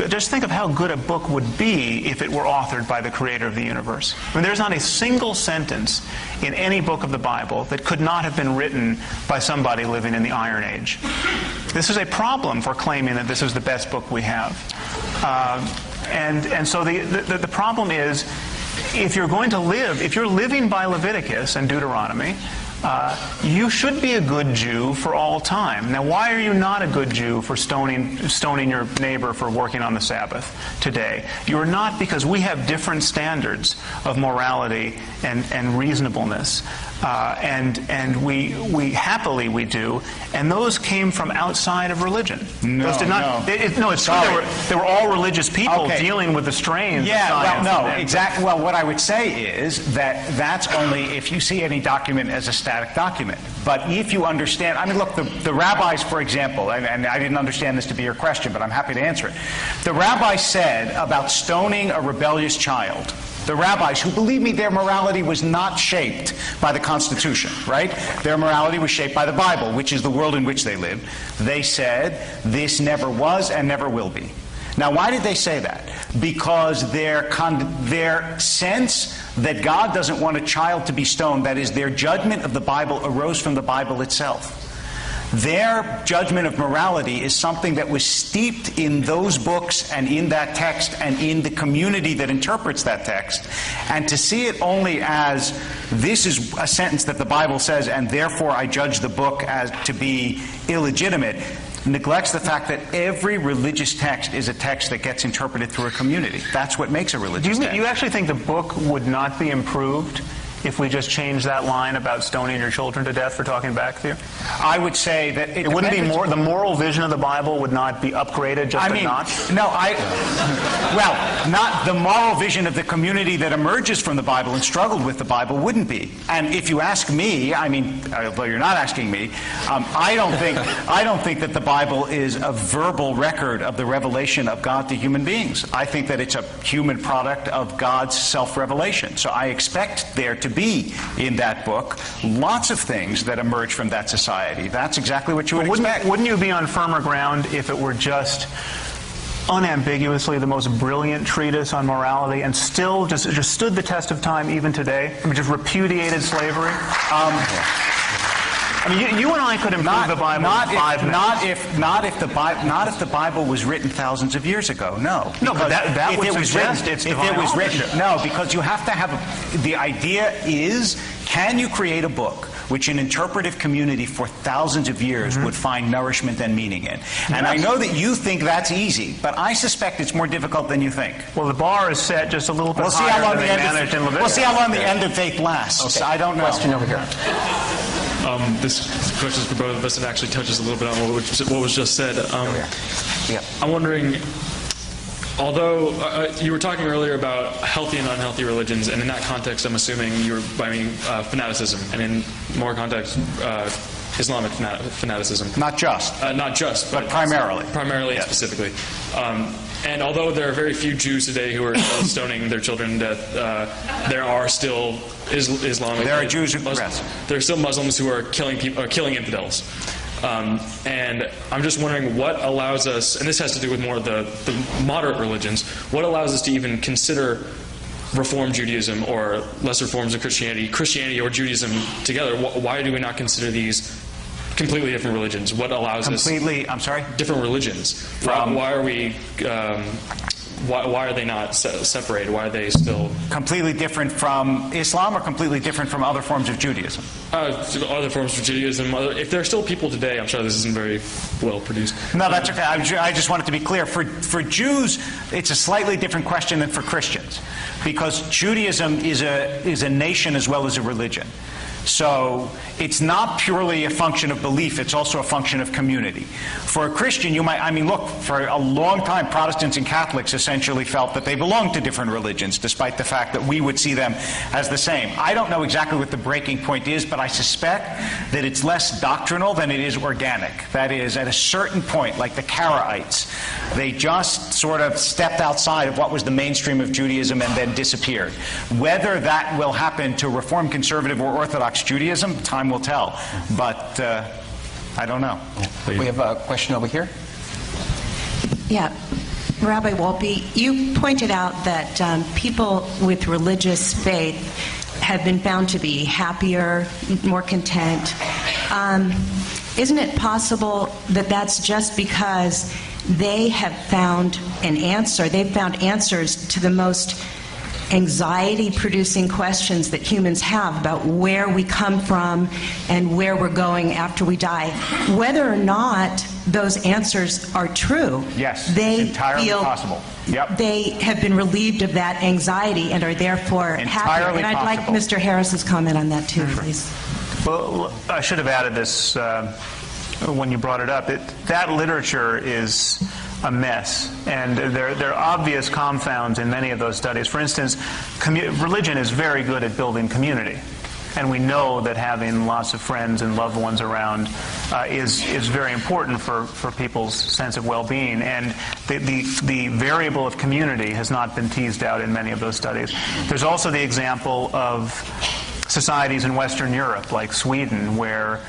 Speaker 2: Just think of how good a book would be if it were authored by the creator of the universe. I mean, there's not a single sentence in any book of the Bible that could not have been written by somebody living in the Iron Age. This is a problem for claiming that this is the best book we have. And so the problem is, if you're living by Leviticus and Deuteronomy, you should be a good Jew for all time. Now, why are you not a good Jew for stoning your neighbor for working on the Sabbath today? You're not, because we have different standards of morality and reasonableness. And we happily do, and those came from outside of religion. Those did not. No, it's true. They were all religious people dealing with the strains.
Speaker 3: Yeah, of science exactly. Well, what I would say is that that's only if you see any document as a static document. But if you understand, I mean, look, the rabbis, for example, and I didn't understand this to be your question, but I'm happy to answer it. The rabbis said about stoning a rebellious child. The rabbis, who, believe me, their morality was not shaped by the Constitution, right? Their morality was shaped by the Bible, which is the world in which they lived. They said, this never was and never will be. Now, why did they say that? Because their sense that God doesn't want a child to be stoned, that is, their judgment of the Bible arose from the Bible itself. Their judgment of morality is something that was steeped in those books and in that text and in the community that interprets that text. And to see it only as this is a sentence that the Bible says and therefore I judge the book as to be illegitimate neglects the fact that every religious text is a text that gets interpreted through a community. That's what makes a religious text.
Speaker 2: Do you actually think the book would not be improved if we just change that line about stoning your children to death for talking back to you?
Speaker 3: I would say that it
Speaker 2: wouldn't be more. The moral vision of the Bible would not be upgraded just a notch.
Speaker 3: No, well, not the moral vision of the community that emerges from the Bible and struggled with the Bible wouldn't be. And if you ask me, I mean, although you're not asking me, I don't think that the Bible is a verbal record of the revelation of God to human beings. I think that it's a human product of God's self-revelation. So I expect there to be in that book lots of things that emerge from that society. That's exactly what you would expect.
Speaker 2: Wouldn't you be on firmer ground if it were just unambiguously the most brilliant treatise on morality and still just stood the test of time even today? I mean, just repudiated slavery? I mean, you and I could improve the Bible in 5 minutes.
Speaker 3: Not if the Bible was written thousands of years ago. No.
Speaker 2: No, but that would suggest it's divine authorship.
Speaker 3: No, because you have to have the idea is, can you create a book which an interpretive community for thousands of years would find nourishment and meaning in? And I know that you think that's easy, but I suspect it's more difficult than you think.
Speaker 2: Well, the bar is set just a little bit higher than they managed in Leviticus.
Speaker 3: We'll see how long the end of faith lasts.
Speaker 1: Okay.
Speaker 3: I don't know.
Speaker 1: Question over here.
Speaker 11: This question is for both of us and actually touches a little bit on what was just said. I'm wondering, although you were talking earlier about healthy and unhealthy religions, and in that context I'm assuming you were by meaning fanaticism, and in more context Islamic fanaticism.
Speaker 3: Not just.
Speaker 11: Not just.
Speaker 3: But primarily.
Speaker 11: Primarily and specifically. And although there are very few Jews today who are still stoning their children to death, there are still Islamic.
Speaker 3: There are Jews who
Speaker 11: there are still Muslims who are killing people, or killing infidels. And I'm just wondering what allows us, and this has to do with more of the moderate religions, what allows us to even consider Reform Judaism or lesser forms of Christianity or Judaism together, why do we not consider these completely different religions? What allows
Speaker 3: I'm sorry?
Speaker 11: Different religions. Why are we... Why are they not separated? Why are they still...
Speaker 3: Completely different from Islam or completely different from other forms of Judaism?
Speaker 11: Other forms of Judaism. If there are still people today, I'm sorry this isn't very well produced.
Speaker 3: No, that's okay. I just wanted to be clear. For Jews, it's a slightly different question than for Christians, because Judaism is a nation as well as a religion. So it's not purely a function of belief, it's also a function of community. For a Christian, look, for a long time, Protestants and Catholics essentially felt that they belonged to different religions, despite the fact that we would see them as the same. I don't know exactly what the breaking point is, but I suspect that it's less doctrinal than it is organic. That is, at a certain point, like the Karaites, they just sort of stepped outside of what was the mainstream of Judaism and then disappeared. Whether that will happen to Reform, Conservative, or Orthodox Judaism, time will tell. But I don't know.
Speaker 1: We have a question over here.
Speaker 12: Yeah. Rabbi Wolpe, you pointed out that people with religious faith have been found to be happier, more content. Isn't it possible that that's just because they have found an answer? They've found answers to the most anxiety-producing questions that humans have about where we come from and where we're going after we die. Whether or not those answers are true,
Speaker 3: yes,
Speaker 12: they
Speaker 3: entirely
Speaker 12: feel
Speaker 3: possible. Yep.
Speaker 12: They have been relieved of that anxiety and are therefore happier. And I'd like Mr. Harris's comment on that too, please.
Speaker 2: Well, I should have added this when you brought it up. That literature is a mess, and there are obvious confounds in many of those studies. For instance, religion is very good at building community, and we know that having lots of friends and loved ones around is very important for people's sense of well-being, and the variable of community has not been teased out in many of those studies. There's also the example of societies in Western Europe, like Sweden, where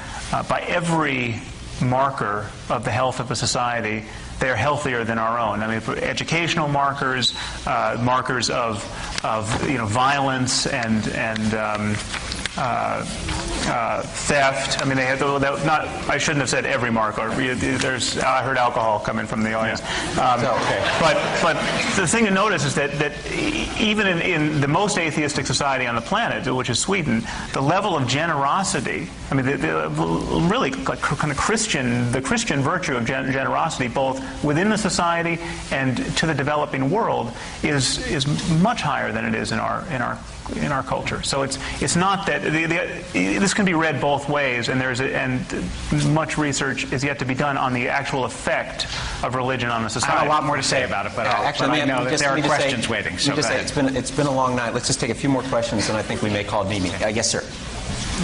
Speaker 2: by every marker of the health of a society, they're healthier than our own. I mean, for educational markers, markers of violence and theft. I mean, they had I shouldn't have said every marker. I heard alcohol coming from the audience. But the thing to notice is that even in the most atheistic society on the planet, which is Sweden, the level of generosity, I mean, really like kind of the Christian virtue of generosity, both within the society and to the developing world, is much higher than it is in our culture. So it's not that this can be read both ways, and much research is yet to be done on the actual effect of religion on the society.
Speaker 3: I have a lot more to say about it, but I know that there are questions waiting. So
Speaker 1: it's been a long night. Let's just take a few more questions, and I think we may call it meeting. Yes, sir.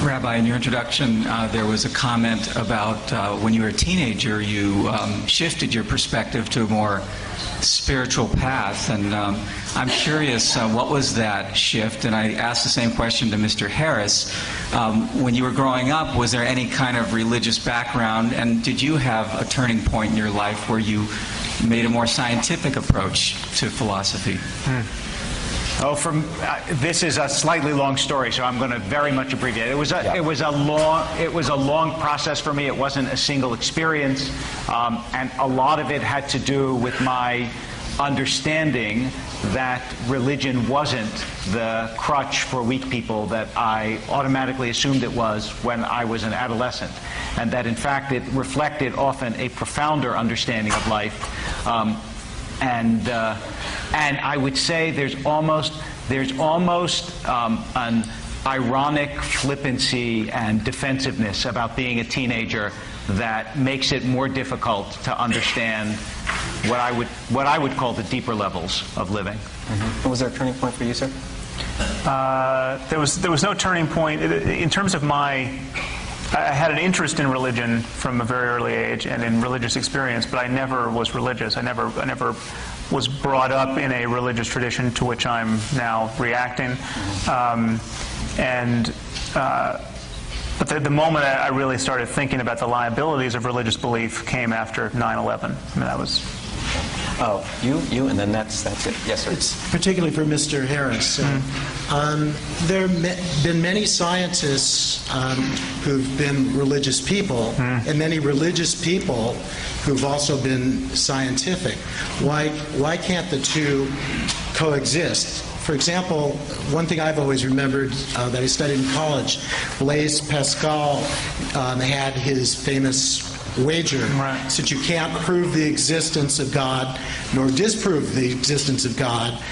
Speaker 13: Rabbi, in your introduction, there was a comment about when you were a teenager, you shifted your perspective to a more spiritual path, and I'm curious, what was that shift? And I asked the same question to Mr. Harris. When you were growing up, was there any kind of religious background, and did you have a turning point in your life where you made a more scientific approach to philosophy?
Speaker 3: This is a slightly long story, so I'm going to very much abbreviate. It was a long process for me. It wasn't a single experience, and a lot of it had to do with my understanding that religion wasn't the crutch for weak people that I automatically assumed it was when I was an adolescent, and that in fact it reflected often a profounder understanding of life. And I would say there's almost an ironic flippancy and defensiveness about being a teenager that makes it more difficult to understand what I would call the deeper levels of living.
Speaker 1: Mm-hmm. Was there a turning point for you, sir?
Speaker 2: There was no turning point in terms of I had an interest in religion from a very early age and in religious experience, but I never was religious. I never was brought up in a religious tradition to which I'm now reacting. But the moment I really started thinking about the liabilities of religious belief came after 9/11. I mean, that was...
Speaker 1: Oh, you, and then that's it. Yes, sir.
Speaker 14: It's particularly for Mr. Harris. There have been many scientists who've been religious people, and many religious people who've also been scientific. Why can't the two coexist? For example, one thing I've always remembered that I studied in college, Blaise Pascal had his famous wager.
Speaker 2: Right.
Speaker 14: Since you can't prove the existence of God nor disprove the existence of God,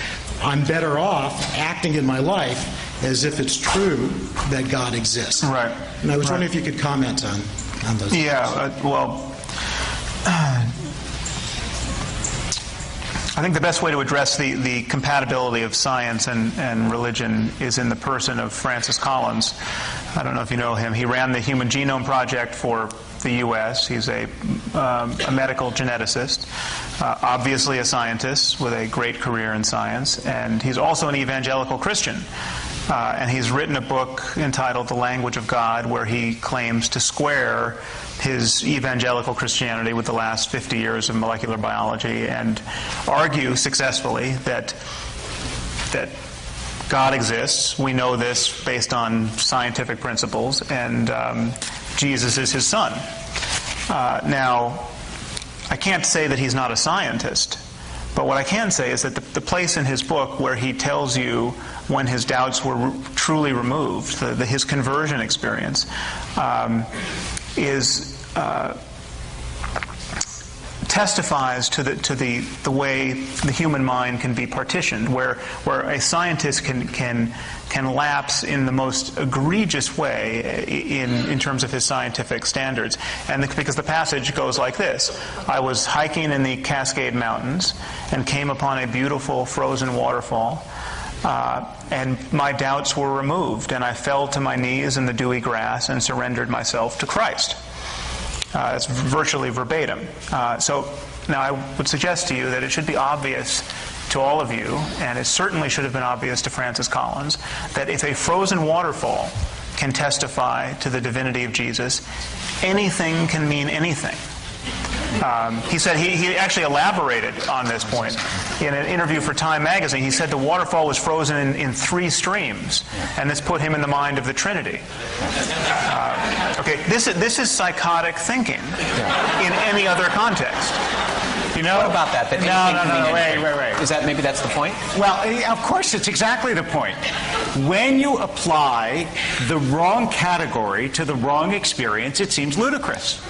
Speaker 14: I'm better off acting in my life as if it's true that God exists.
Speaker 2: Right.
Speaker 14: And I was wondering if you could comment on those.
Speaker 2: Yeah, well, I think the best way to address the compatibility of science and religion is in the person of Francis Collins. I don't know if you know him. He ran the Human Genome Project for the U.S. He's a medical geneticist, obviously a scientist with a great career in science, and he's also an evangelical Christian. And he's written a book entitled The Language of God, where he claims to square his evangelical Christianity with the last 50 years of molecular biology and argue successfully that God exists. We know this based on scientific principles, and Jesus is his son. Now, I can't say that he's not a scientist, but what I can say is that the place in his book where he tells you when his doubts were truly removed, his conversion experience, testifies to the way the human mind can be partitioned, where a scientist can lapse in the most egregious way in terms of his scientific standards. And because the passage goes like this: I was hiking in the Cascade Mountains and came upon a beautiful frozen waterfall, and my doubts were removed, and I fell to my knees in the dewy grass and surrendered myself to Christ. It's virtually verbatim. So now I would suggest to you that it should be obvious to all of you, and it certainly should have been obvious to Francis Collins, that if a frozen waterfall can testify to the divinity of Jesus, anything can mean anything. He said he actually elaborated on this point in an interview for Time magazine. He said the waterfall was frozen in 3 streams, and this put him in the mind of the Trinity. Okay, this is psychotic thinking in any other context.
Speaker 1: You know, what about that?
Speaker 3: Wait.
Speaker 1: Is that maybe that's the point?
Speaker 3: Well, of course, it's exactly the point. When you apply the wrong category to the wrong experience, it seems ludicrous.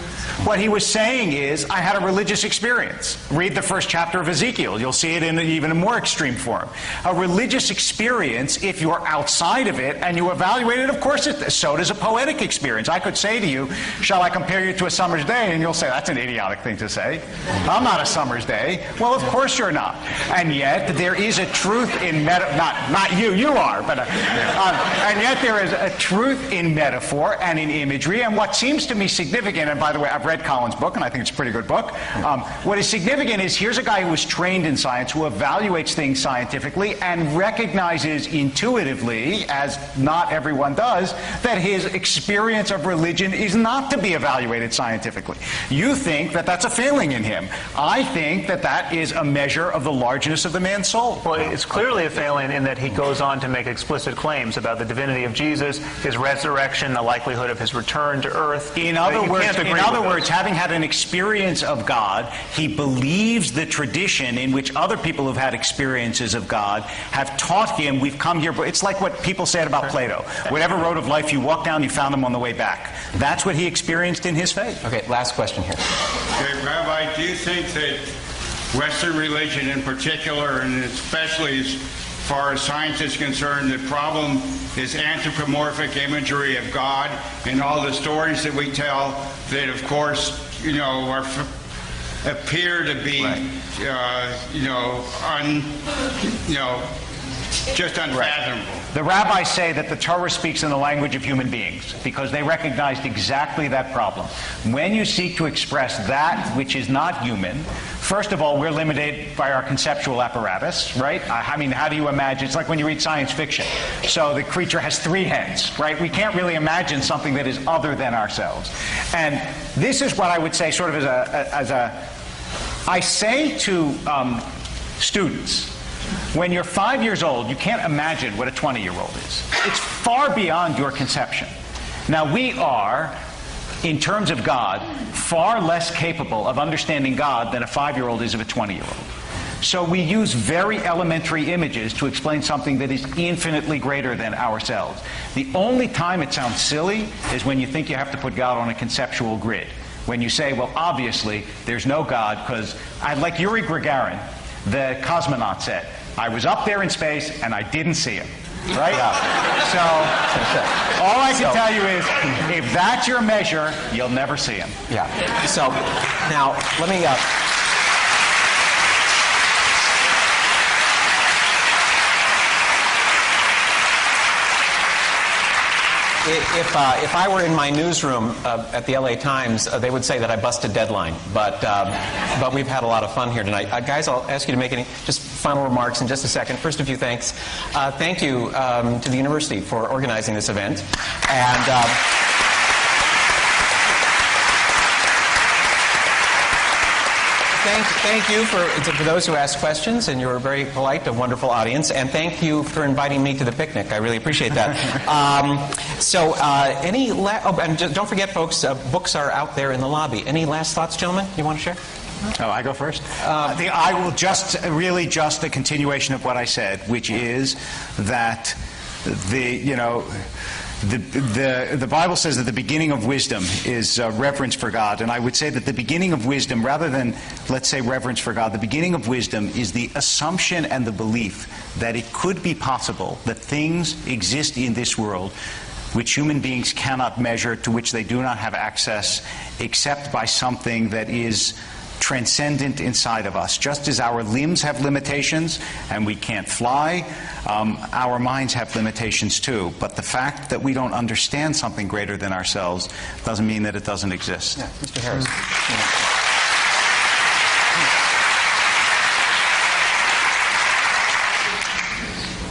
Speaker 3: What he was saying is, I had a religious experience. Read the first chapter of Ezekiel. You'll see it in even a more extreme form. A religious experience, if you're outside of it and you evaluate it, of course, so does a poetic experience. I could say to you, shall I compare you to a summer's day? And you'll say, that's an idiotic thing to say. I'm not a summer's day. Well, of course you're not. And yet, there is a truth in not you are, but and yet there is a truth in metaphor and in imagery. And what seems to me significant, and by the way, I've read Collins' book, and I think it's a pretty good book. What is significant is here's a guy who was trained in science, who evaluates things scientifically and recognizes intuitively, as not everyone does, that his experience of religion is not to be evaluated scientifically. You think that that's a failing in him. I think that that is a measure of the largeness of the man's soul.
Speaker 2: Well, it's clearly a failing in that he goes on to make explicit claims about the divinity of Jesus, his resurrection, the likelihood of his return to earth.
Speaker 3: In other words, having had an experience of God, he believes the tradition in which other people who've had experiences of God have taught him, we've come here, but it's like what people said about Plato. Whatever road of life you walk down, you found them on the way back. That's what he experienced in his faith.
Speaker 1: Okay, last question here.
Speaker 15: Okay, Rabbi, do you think that Western religion in particular, and especially as far as science is concerned, the problem is anthropomorphic imagery of God and all the stories that we tell that, of course, appear to be, just unfathomable.
Speaker 3: The rabbis say that the Torah speaks in the language of human beings because they recognized exactly that problem. When you seek to express that which is not human, first of all, we're limited by our conceptual apparatus, right? I mean, how do you imagine? It's like when you read science fiction. So the creature has 3 heads, right? We can't really imagine something that is other than ourselves. And this is what I would say sort of as a I say to students, when you're 5 years old, you can't imagine what a 20-year-old is. It's far beyond your conception. Now, we are, in terms of God, far less capable of understanding God than a 5-year-old is of a 20-year-old. So we use very elementary images to explain something that is infinitely greater than ourselves. The only time it sounds silly is when you think you have to put God on a conceptual grid. When you say, well, obviously, there's no God, because, like Yuri Gagarin, the cosmonaut said, I was up there in space and I didn't see him. Right? Yeah. So, all I can tell you is, if that's your measure, you'll never see him.
Speaker 1: Yeah. So, now, let me... If I were in my newsroom at the LA Times, they would say that I busted deadline. But we've had a lot of fun here tonight. Guys, I'll ask you to make any just final remarks in just a second. First, a few thanks. Thank you to the university for organizing this event. And... Thank you for those who asked questions, and you were very polite, a wonderful audience. And thank you for inviting me to the picnic. I really appreciate that. And don't forget, folks, books are out there in the lobby. Any last thoughts, gentlemen, you want to share?
Speaker 3: Oh, I go first? I will just a continuation of what I said, which is that the Bible says that the beginning of wisdom is reverence for God, and I would say that the beginning of wisdom, rather than, let's say, reverence for God, the beginning of wisdom is the assumption and the belief that it could be possible that things exist in this world which human beings cannot measure, to which they do not have access, except by something that is transcendent inside of us. Just as our limbs have limitations and we can't fly, our minds have limitations too. But the fact that we don't understand something greater than ourselves doesn't mean that it doesn't exist.
Speaker 1: Yeah, Mr. Harris.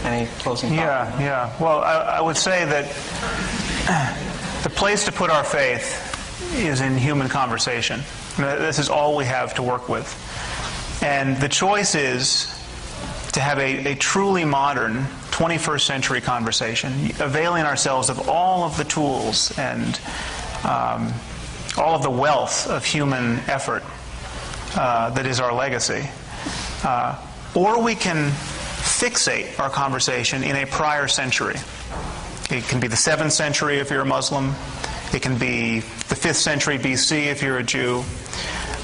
Speaker 1: Any closing thoughts?
Speaker 2: Yeah. Well, I would say that the place to put our faith is in human conversation. This is all we have to work with. And the choice is to have a truly modern 21st century conversation, availing ourselves of all of the tools and all of the wealth of human effort that is our legacy. Or we can fixate our conversation in a prior century. It can be the 7th century if you're a Muslim. It can be the 5th century BC if you're a Jew.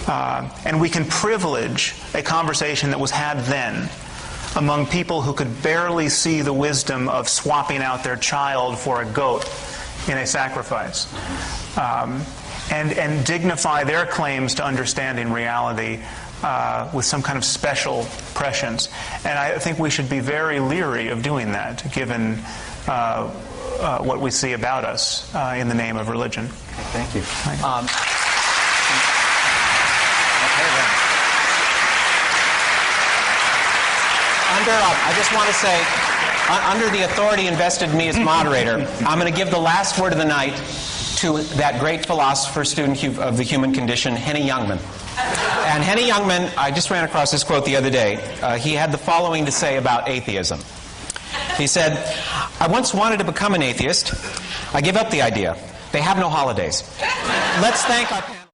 Speaker 2: And we can privilege a conversation that was had then among people who could barely see the wisdom of swapping out their child for a goat in a sacrifice. And dignify their claims to understanding reality with some kind of special prescience. And I think we should be very leery of doing that, given what we see about us in the name of religion.
Speaker 1: Okay, thank you. I just want to say, under the authority invested in me as moderator, I'm going to give the last word of the night to that great philosopher, student of the human condition, Henny Youngman. And Henny Youngman, I just ran across this quote the other day. He had the following to say about atheism. He said, I once wanted to become an atheist. I give up the idea. They have no holidays. Let's thank our...